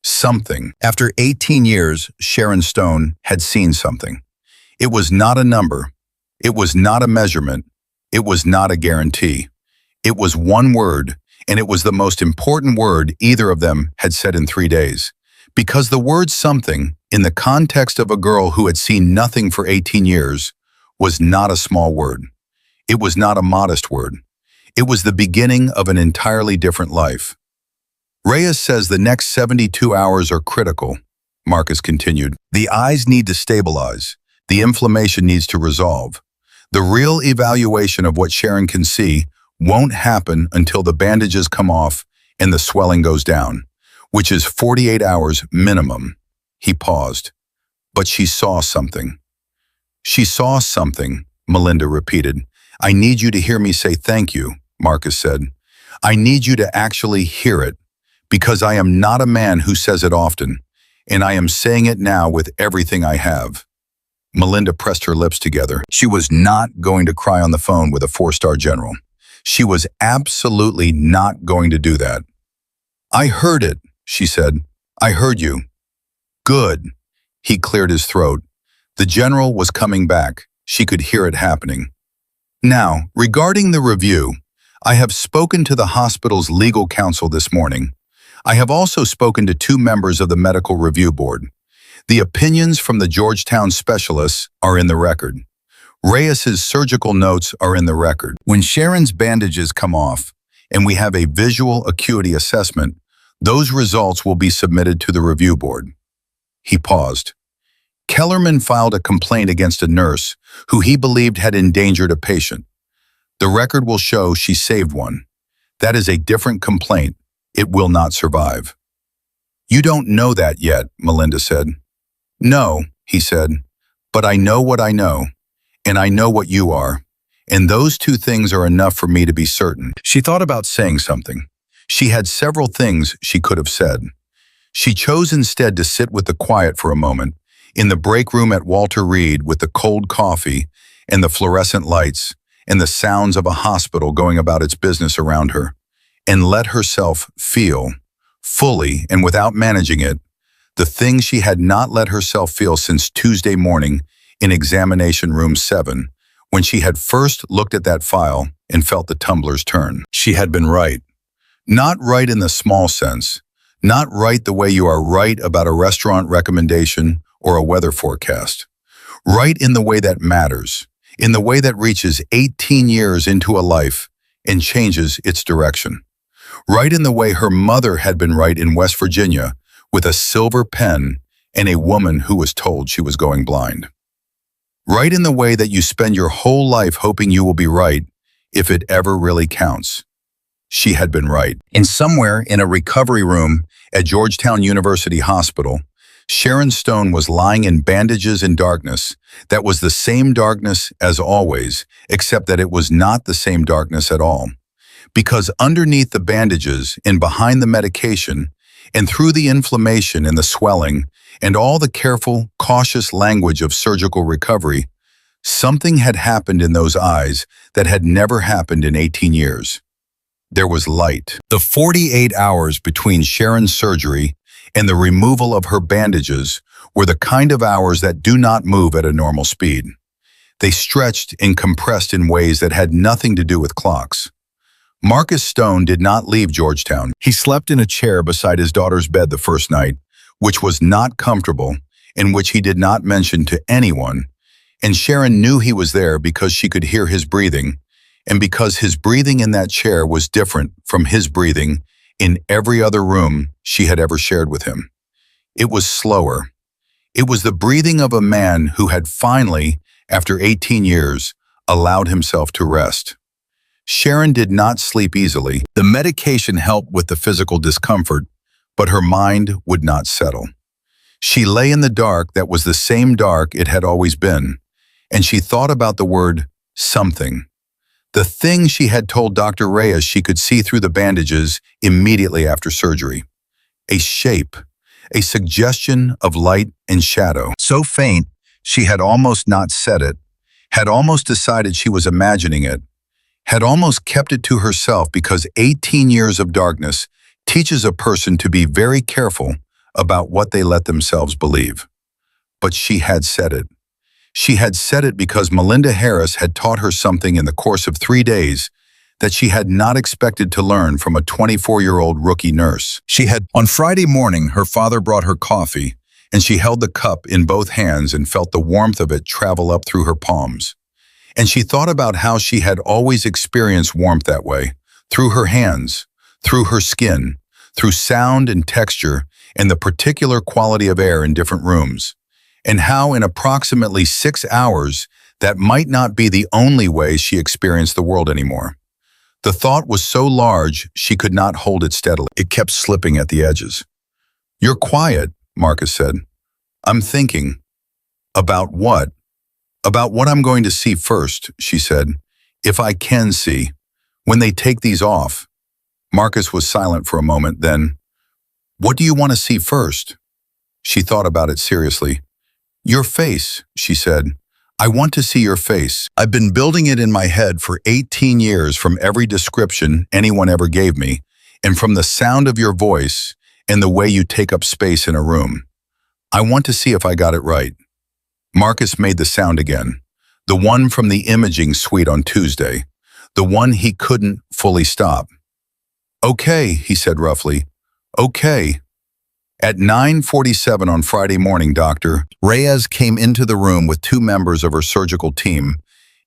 Something. After 18 years, Sharon Stone had seen something. It was not a number. It was not a measurement. It was not a guarantee. It was one word, and it was the most important word either of them had said in 3 days. Because the word something, in the context of a girl who had seen nothing for 18 years, was not a small word. It was not a modest word. It was the beginning of an entirely different life. Reyes says the next 72 hours are critical, Marcus continued. The eyes need to stabilize. The inflammation needs to resolve. The real evaluation of what Sharon can see won't happen until the bandages come off and the swelling goes down, which is 48 hours minimum. He paused. But she saw something. She saw something, Melinda repeated. I need you to hear me say thank you, Marcus said. I need you to actually hear it, because I am not a man who says it often, and I am saying it now with everything I have. Melinda pressed her lips together. She was not going to cry on the phone with a 4-star general. She was absolutely not going to do that. I heard it, she said. I heard you. Good. He cleared his throat. The general was coming back. She could hear it happening. Now, regarding the review, I have spoken to the hospital's legal counsel this morning. I have also spoken to 2 members of the medical review board. The opinions from the Georgetown specialists are in the record. Reyes's surgical notes are in the record. When Sharon's bandages come off and we have a visual acuity assessment, those results will be submitted to the review board. He paused. Kellerman filed a complaint against a nurse who he believed had endangered a patient. The record will show she saved one. That is a different complaint. It will not survive. You don't know that yet, Melinda said. No, he said, but I know what I know, and I know what you are, and those 2 things are enough for me to be certain. She thought about saying something. She had several things she could have said. She chose instead to sit with the quiet for a moment, in the break room at Walter Reed with the cold coffee and the fluorescent lights and the sounds of a hospital going about its business around her, and let herself feel, fully and without managing it, the things she had not let herself feel since Tuesday morning in examination room 7, when she had first looked at that file and felt the tumblers turn. She had been right. Not right in the small sense, not right the way you are right about a restaurant recommendation or a weather forecast. Right in the way that matters, in the way that reaches 18 years into a life and changes its direction. Right in the way her mother had been right in West Virginia with a silver pen and a woman who was told she was going blind. Right in the way that you spend your whole life hoping you will be right if it ever really counts. She had been right. And somewhere in a recovery room at Georgetown University Hospital, Sharon Stone was lying in bandages in darkness that was the same darkness as always, except that it was not the same darkness at all. Because underneath the bandages and behind the medication, and through the inflammation and the swelling, and all the careful, cautious language of surgical recovery, something had happened in those eyes that had never happened in 18 years. There was light. The 48 hours between Sharon's surgery and the removal of her bandages were the kind of hours that do not move at a normal speed. They stretched and compressed in ways that had nothing to do with clocks. Marcus Stone did not leave Georgetown. He slept in a chair beside his daughter's bed the first night, which was not comfortable and which he did not mention to anyone, and Sharon knew he was there because she could hear his breathing, and because his breathing in that chair was different from his breathing in every other room she had ever shared with him. It was slower. It was the breathing of a man who had finally, after 18 years, allowed himself to rest. Sharon did not sleep easily. The medication helped with the physical discomfort, but her mind would not settle. She lay in the dark that was the same dark it had always been, and she thought about the word something. The thing she had told Dr. Reyes she could see through the bandages immediately after surgery. A shape, a suggestion of light and shadow. So faint, she had almost not said it, had almost decided she was imagining it, had almost kept it to herself because 18 years of darkness teaches a person to be very careful about what they let themselves believe. But she had said it. She had said it because Melinda Harris had taught her something in the course of 3 days that she had not expected to learn from a 24-year-old rookie nurse. On Friday morning, her father brought her coffee, and she held the cup in both hands and felt the warmth of it travel up through her palms. And she thought about how she had always experienced warmth that way, through her hands, through her skin, through sound and texture, and the particular quality of air in different rooms, and how in approximately 6 hours that might not be the only way she experienced the world anymore. The thought was so large she could not hold it steadily. It kept slipping at the edges. "You're quiet," Marcus said. "I'm thinking." "About what?" "About what I'm going to see first," she said. "If I can see. When they take these off." Marcus was silent for a moment, then, "What do you want to see first?" She thought about it seriously. "Your face," she said. "I want to see your face. I've been building it in my head for 18 years from every description anyone ever gave me, and from the sound of your voice and the way you take up space in a room. I want to see if I got it right." Marcus made the sound again, the one from the imaging suite on Tuesday, the one he couldn't fully stop. "Okay," he said roughly. "Okay." At 9:47 on Friday morning, Dr. Reyes came into the room with 2 members of her surgical team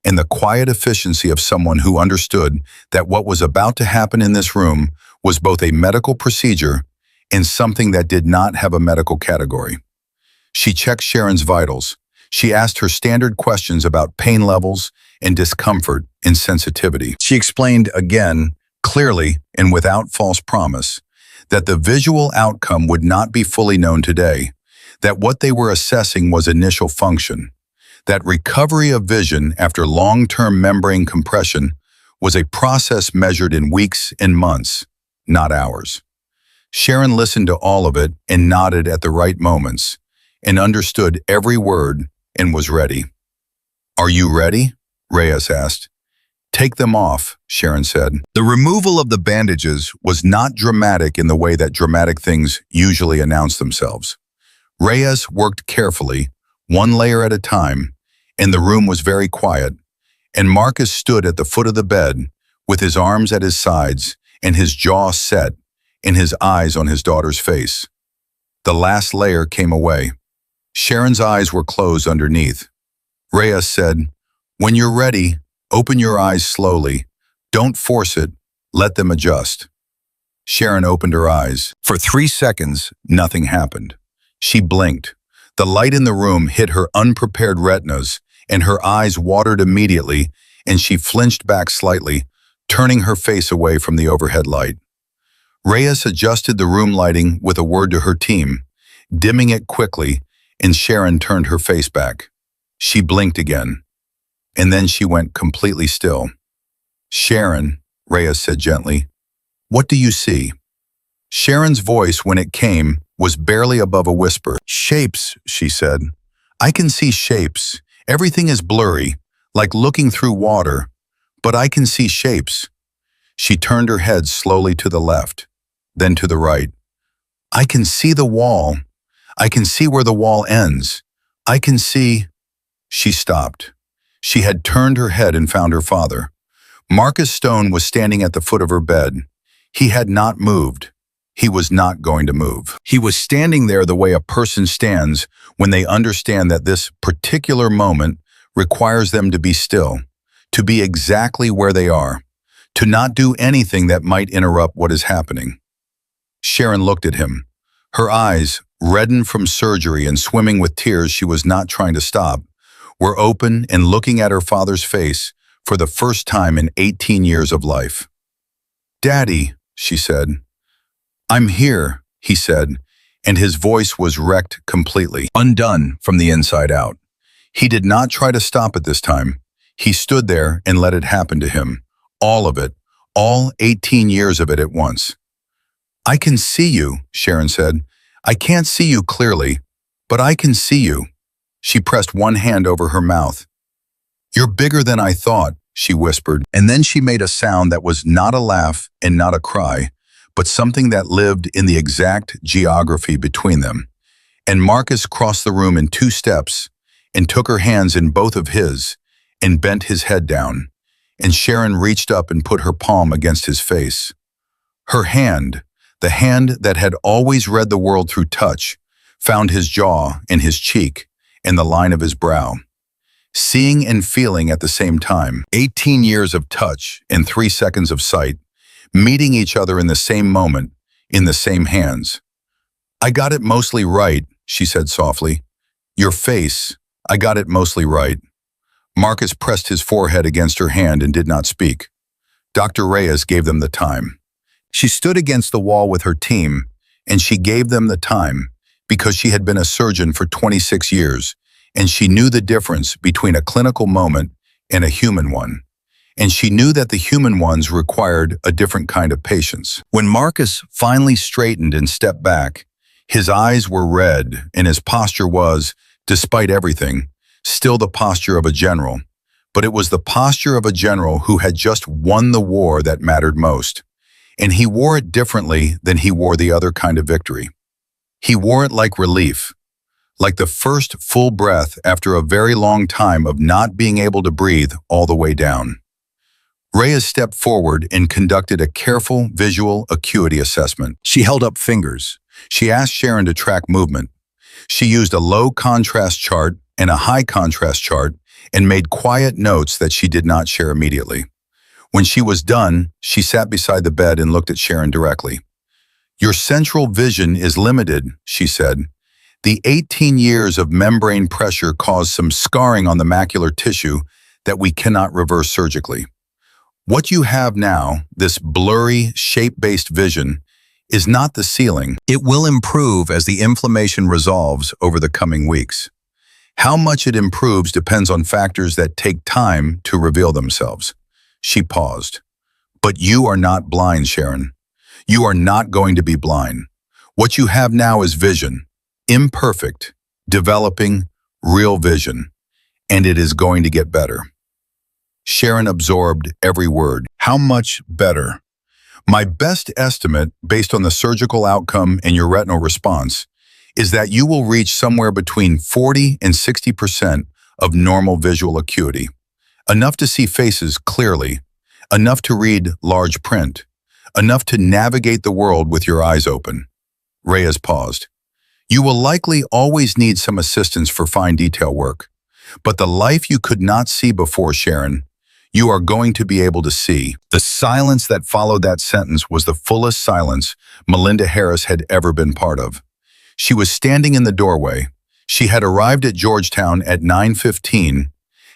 and the quiet efficiency of someone who understood that what was about to happen in this room was both a medical procedure and something that did not have a medical category. She checked Sharon's vitals. She asked her standard questions about pain levels and discomfort and sensitivity. She explained again, clearly and without false promise, that the visual outcome would not be fully known today, that what they were assessing was initial function, that recovery of vision after long-term membrane compression was a process measured in weeks and months, not hours. Sharon listened to all of it and nodded at the right moments, and understood every word and was ready. "Are you ready?" Reyes asked. "Take them off," Sharon said. The removal of the bandages was not dramatic in the way that dramatic things usually announce themselves. Reyes worked carefully, one layer at a time, and the room was very quiet, and Marcus stood at the foot of the bed with his arms at his sides and his jaw set and his eyes on his daughter's face. The last layer came away. Sharon's eyes were closed underneath. Reyes said, "When you're ready, open your eyes slowly. Don't force it. Let them adjust." Sharon opened her eyes. For 3 seconds, nothing happened. She blinked. The light in the room hit her unprepared retinas, and her eyes watered immediately, and she flinched back slightly, turning her face away from the overhead light. Reyes adjusted the room lighting with a word to her team, dimming it quickly, and Sharon turned her face back. She blinked again, and then she went completely still. "Sharon," Reyes said gently, "what do you see?" Sharon's voice, when it came, was barely above a whisper. "Shapes," she said. "I can see shapes. Everything is blurry, like looking through water, but I can see shapes." She turned her head slowly to the left, then to the right. "I can see the wall. I can see where the wall ends. I can see—" She stopped. She had turned her head and found her father. Marcus Stone was standing at the foot of her bed. He had not moved. He was not going to move. He was standing there the way a person stands when they understand that this particular moment requires them to be still, to be exactly where they are, to not do anything that might interrupt what is happening. Sharon looked at him. Her eyes, reddened from surgery and swimming with tears she was not trying to stop, were open and looking at her father's face for the first time in 18 years of life. "Daddy," she said. "I'm here," he said, and his voice was wrecked completely, undone from the inside out. He did not try to stop it this time. He stood there and let it happen to him. All of it, all 18 years of it at once. "I can see you," Sharon said. "I can't see you clearly, but I can see you." She pressed one hand over her mouth. "You're bigger than I thought," she whispered, and then she made a sound that was not a laugh and not a cry, but something that lived in the exact geography between them. And Marcus crossed the room in 2 steps and took her hands in both of his and bent his head down, and Sharon reached up and put her palm against his face. Her hand, the hand that had always read the world through touch, found his jaw and his cheek and the line of his brow. Seeing and feeling at the same time, 18 years of touch and 3 seconds of sight, meeting each other in the same moment, in the same hands. "I got it mostly right," she said softly. "Your face, I got it mostly right." Marcus pressed his forehead against her hand and did not speak. Dr. Reyes gave them the time. She stood against the wall with her team, and she gave them the time because she had been a surgeon for 26 years, and she knew the difference between a clinical moment and a human one. And she knew that the human ones required a different kind of patience. When Marcus finally straightened and stepped back, his eyes were red and his posture was, despite everything, still the posture of a general. But it was the posture of a general who had just won the war that mattered most. And he wore it differently than he wore the other kind of victory. He wore it like relief, like the first full breath after a very long time of not being able to breathe all the way down. Reyes stepped forward and conducted a careful visual acuity assessment. She held up fingers. She asked Sharon to track movement. She used a low contrast chart and a high contrast chart and made quiet notes that she did not share immediately. When she was done, she sat beside the bed and looked at Sharon directly. "Your central vision is limited," she said. "The 18 years of membrane pressure caused some scarring on the macular tissue that we cannot reverse surgically. What you have now, this blurry, shape-based vision, is not the ceiling. It will improve as the inflammation resolves over the coming weeks. How much it improves depends on factors that take time to reveal themselves." She paused. "But you are not blind, Sharon. You are not going to be blind. What you have now is vision. Imperfect, developing, real vision. And it is going to get better." Sharon absorbed every word. "How much better?" "My best estimate, based on the surgical outcome and your retinal response, is that you will reach somewhere between 40 and 60% of normal visual acuity. Enough to see faces clearly, enough to read large print, enough to navigate the world with your eyes open." Reyes paused. "You will likely always need some assistance for fine detail work, but the life you could not see before, Sharon, you are going to be able to see." The silence that followed that sentence was the fullest silence Melinda Harris had ever been part of. She was standing in the doorway. She had arrived at Georgetown at 9:15,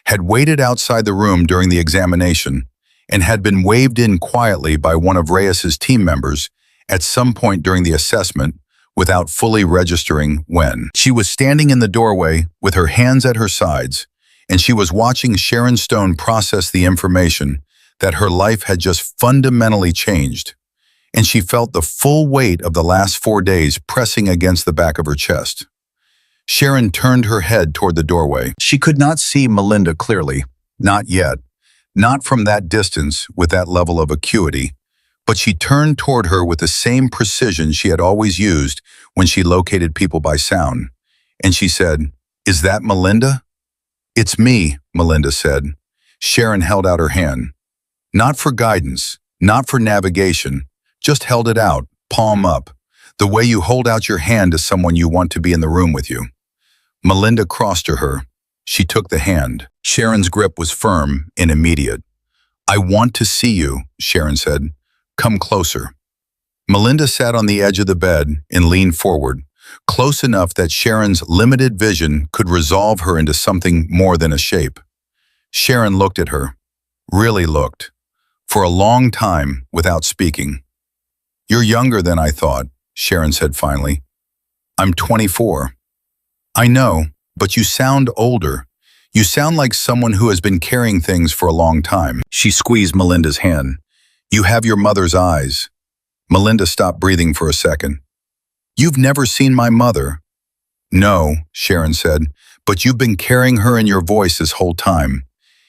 had waited outside the room during the examination, and had been waved in quietly by one of Reyes's team members at some point during the assessment without fully registering when. She was standing in the doorway with her hands at her sides, and she was watching Sharon Stone process the information that her life had just fundamentally changed, and she felt the full weight of the last 4 days pressing against the back of her chest. Sharon turned her head toward the doorway. She could not see Melinda clearly, not yet, not from that distance with that level of acuity, but she turned toward her with the same precision she had always used when she located people by sound, and she said, "Is that Melinda?" "It's me," Melinda said. Sharon held out her hand. Not for guidance, not for navigation, just held it out, palm up, the way you hold out your hand to someone you want to be in the room with you. Melinda crossed to her. She took the hand. Sharon's grip was firm and immediate. "I want to see you," Sharon said. "Come closer." Melinda sat on the edge of the bed and leaned forward, close enough that Sharon's limited vision could resolve her into something more than a shape. Sharon looked at her, really looked, for a long time without speaking. "You're younger than I thought," Sharon said finally. I'm 24. I know, but you sound older. You sound like someone who has been carrying things for a long time. She squeezed Melinda's hand. You have your mother's eyes. Melinda stopped breathing for a second. You've never seen my mother. No, Sharon said, but you've been carrying her in your voice this whole time.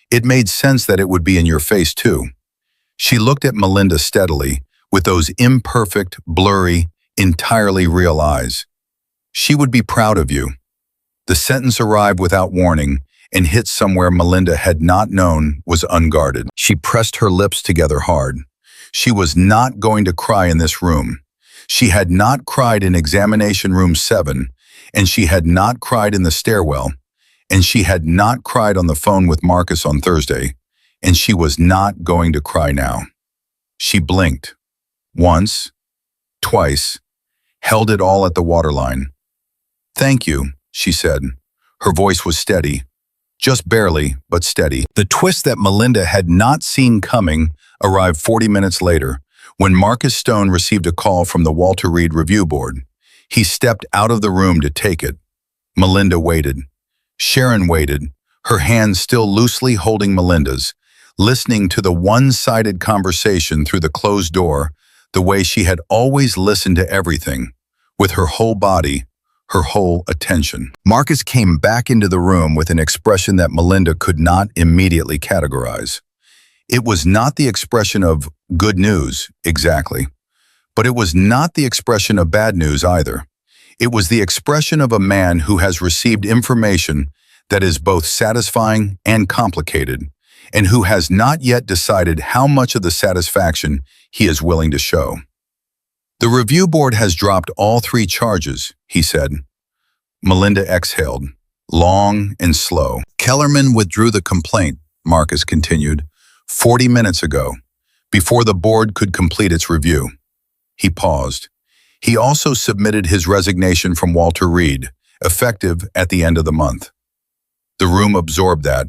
It made sense that it would be in your face too. She looked at Melinda steadily, with those imperfect, blurry, entirely real eyes. She would be proud of you. The sentence arrived without warning and hit somewhere Melinda had not known was unguarded. She pressed her lips together hard. She was not going to cry in this room. She had not cried in examination room 7, and she had not cried in the stairwell, and she had not cried on the phone with Marcus on Thursday, and she was not going to cry now. She blinked. Once, twice, held it all at the waterline. Thank you, she said. Her voice was steady. Just barely, but steady. The twist that Melinda had not seen coming arrived 40 minutes later, when Marcus Stone received a call from the Walter Reed Review Board. He stepped out of the room to take it. Melinda waited. Sharon waited, her hand still loosely holding Melinda's, listening to the one-sided conversation through the closed door, the way she had always listened to everything, with her whole body, her whole attention. Marcus came back into the room with an expression that Melinda could not immediately categorize. It was not the expression of good news, exactly, but it was not the expression of bad news either. It was the expression of a man who has received information that is both satisfying and complicated, and who has not yet decided how much of the satisfaction he is willing to show. The review board has dropped all 3 charges, he said. Melinda exhaled, long and slow. Kellerman withdrew the complaint, Marcus continued, 40 minutes ago, before the board could complete its review. He paused. He also submitted his resignation from Walter Reed, effective at the end of the month. The room absorbed that.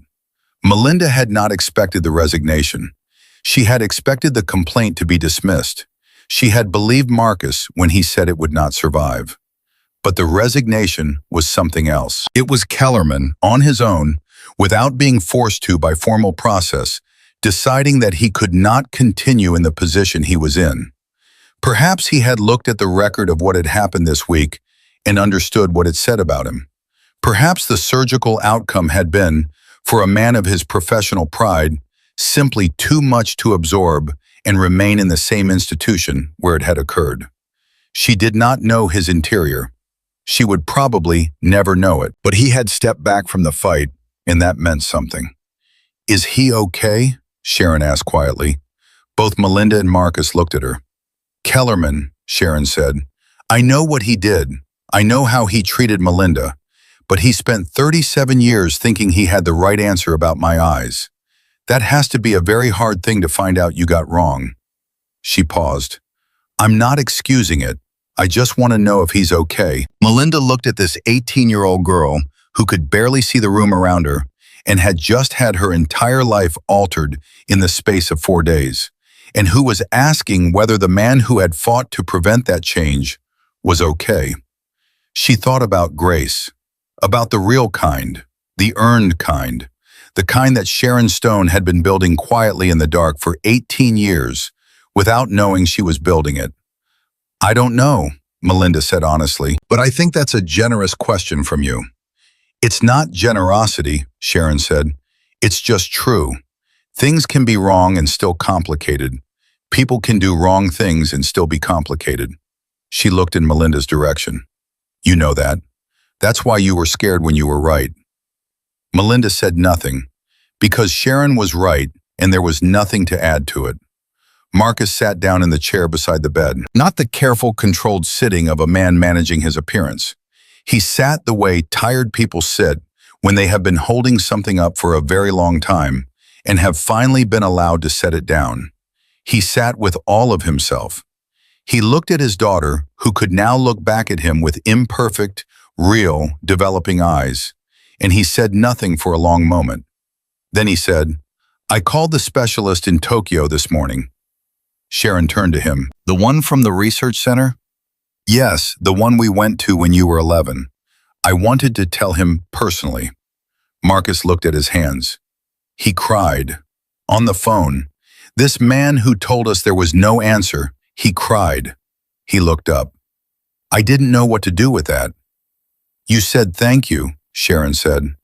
Melinda had not expected the resignation. She had expected the complaint to be dismissed. She had believed Marcus when he said it would not survive. But the resignation was something else. It was Kellerman, on his own, without being forced to by formal process, deciding that he could not continue in the position he was in. Perhaps he had looked at the record of what had happened this week and understood what it said about him. Perhaps the surgical outcome had been, for a man of his professional pride, simply too much to absorb and remain in the same institution where it had occurred. She did not know his interior. She would probably never know it, but he had stepped back from the fight, and that meant something. Is he okay? Sharon asked quietly. Both Melinda and Marcus looked at her. Kellerman, Sharon said, I know what he did. I know how he treated Melinda, but he spent 37 years thinking he had the right answer about my eyes. That has to be a very hard thing to find out you got wrong. She paused. I'm not excusing it. I just want to know if he's okay. Melinda looked at this 18-year-old girl who could barely see the room around her and had just had her entire life altered in the space of 4 days, and who was asking whether the man who had fought to prevent that change was okay. She thought about grace, about the real kind, the earned kind, the kind that Sharon Stone had been building quietly in the dark for 18 years without knowing she was building it. I don't know, Melinda said honestly, but I think that's a generous question from you. It's not generosity, Sharon said. It's just true. Things can be wrong and still complicated. People can do wrong things and still be complicated. She looked in Melinda's direction. You know that. That's why you were scared when you were right. Melinda said nothing, because Sharon was right and there was nothing to add to it. Marcus sat down in the chair beside the bed, not the careful, controlled sitting of a man managing his appearance. He sat the way tired people sit when they have been holding something up for a very long time and have finally been allowed to set it down. He sat with all of himself. He looked at his daughter, who could now look back at him with imperfect, real, developing eyes, and he said nothing for a long moment. Then he said, I called the specialist in Tokyo this morning. Sharon turned to him. The one from the research center? Yes, the one we went to when you were 11. I wanted to tell him personally. Marcus looked at his hands. He cried. On the phone. This man who told us there was no answer, he cried. He looked up. I didn't know what to do with that. You said thank you, Sharon said.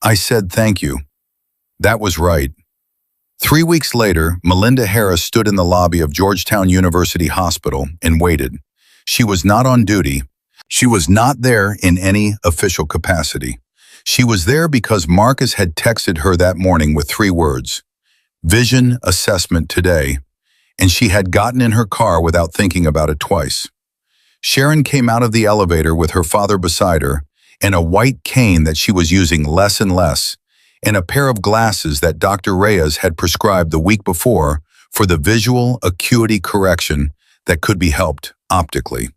I said thank you. That was right. 3 weeks later, Melinda Harris stood in the lobby of Georgetown University Hospital and waited. She was not on duty. She was not there in any official capacity. She was there because Marcus had texted her that morning with 3 words, vision assessment today, and she had gotten in her car without thinking about it twice. Sharon came out of the elevator with her father beside her and a white cane that she was using less and less, and a pair of glasses that Dr. Reyes had prescribed the week before for the visual acuity correction that could be helped optically.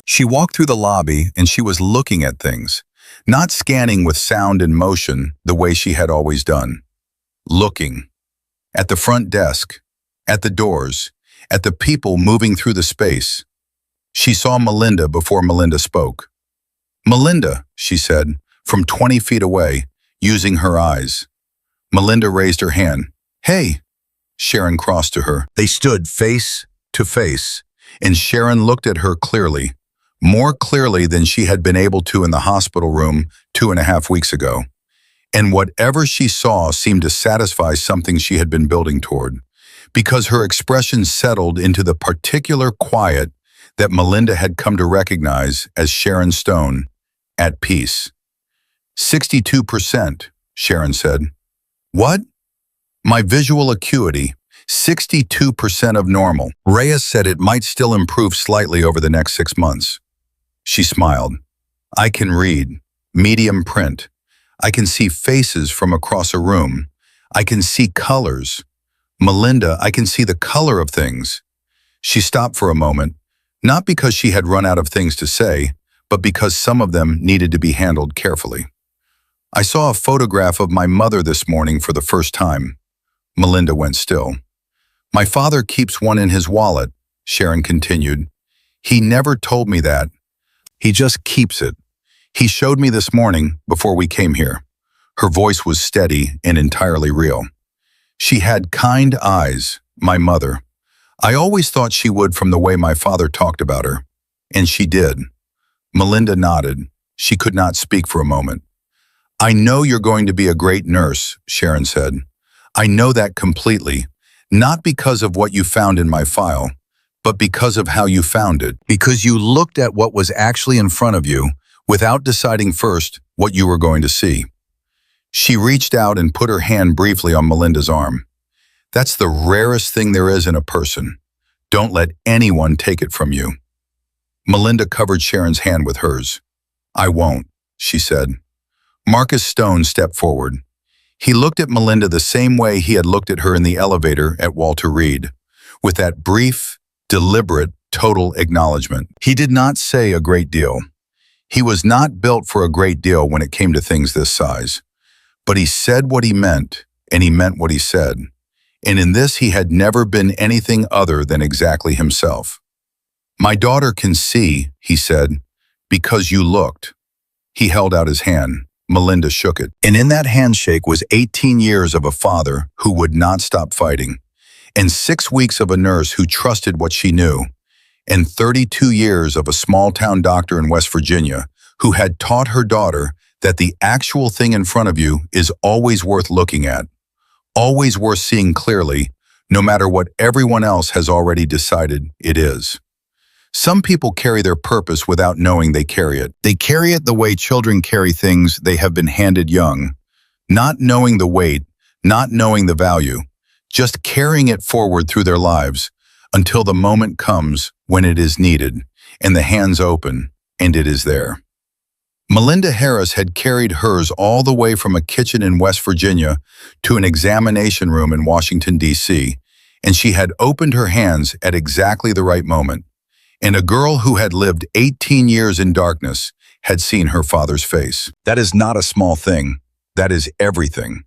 She walked through the lobby and she was looking at things, not scanning with sound and motion the way she had always done. Looking. At the front desk, at the doors, at the people moving through the space. She saw Melinda before Melinda spoke. Melinda, she said, from 20 feet away, using her eyes. Melinda raised her hand. Hey! Sharon crossed to her. They stood face to face, and Sharon looked at her clearly, more clearly than she had been able to in the hospital room 2.5 weeks ago. And whatever she saw seemed to satisfy something she had been building toward, because her expression settled into the particular quiet that Melinda had come to recognize as Sharon Stone, at peace. 62%, Sharon said. What? My visual acuity, 62% of normal. Reyes said it might still improve slightly over the next 6 months. She smiled. I can read, medium print. I can see faces from across a room. I can see colors. Melinda, I can see the color of things. She stopped for a moment, not because she had run out of things to say, but because some of them needed to be handled carefully. I saw a photograph of my mother this morning for the first time. Melinda went still. My father keeps one in his wallet, Sharon continued. He never told me that. He just keeps it. He showed me this morning before we came here. Her voice was steady and entirely real. She had kind eyes, my mother. I always thought she would from the way my father talked about her. And she did. Melinda nodded. She could not speak for a moment. I know you're going to be a great nurse, Sharon said. I know that completely, not because of what you found in my file, but because of how you found it, because you looked at what was actually in front of you without deciding first what you were going to see. She reached out and put her hand briefly on Melinda's arm. That's the rarest thing there is in a person. Don't let anyone take it from you. Melinda covered Sharon's hand with hers. I won't, she said. Marcus Stone stepped forward. He looked at Melinda the same way he had looked at her in the elevator at Walter Reed, with that brief, deliberate, total acknowledgement. He did not say a great deal. He was not built for a great deal when it came to things this size. But he said what he meant, and he meant what he said. And in this he had never been anything other than exactly himself. My daughter can see, he said, because you looked. He held out his hand. Melinda shook it. And in that handshake was 18 years of a father who would not stop fighting, and 6 weeks of a nurse who trusted what she knew, and 32 years of a small-town doctor in West Virginia who had taught her daughter that the actual thing in front of you is always worth looking at, always worth seeing clearly, no matter what everyone else has already decided it is. Some people carry their purpose without knowing they carry it. They carry it the way children carry things they have been handed young, not knowing the weight, not knowing the value, just carrying it forward through their lives until the moment comes when it is needed and the hands open and it is there. Melinda Harris had carried hers all the way from a kitchen in West Virginia to an examination room in Washington, D.C., and she had opened her hands at exactly the right moment. And a girl who had lived 18 years in darkness had seen her father's face. That is not a small thing. That is everything.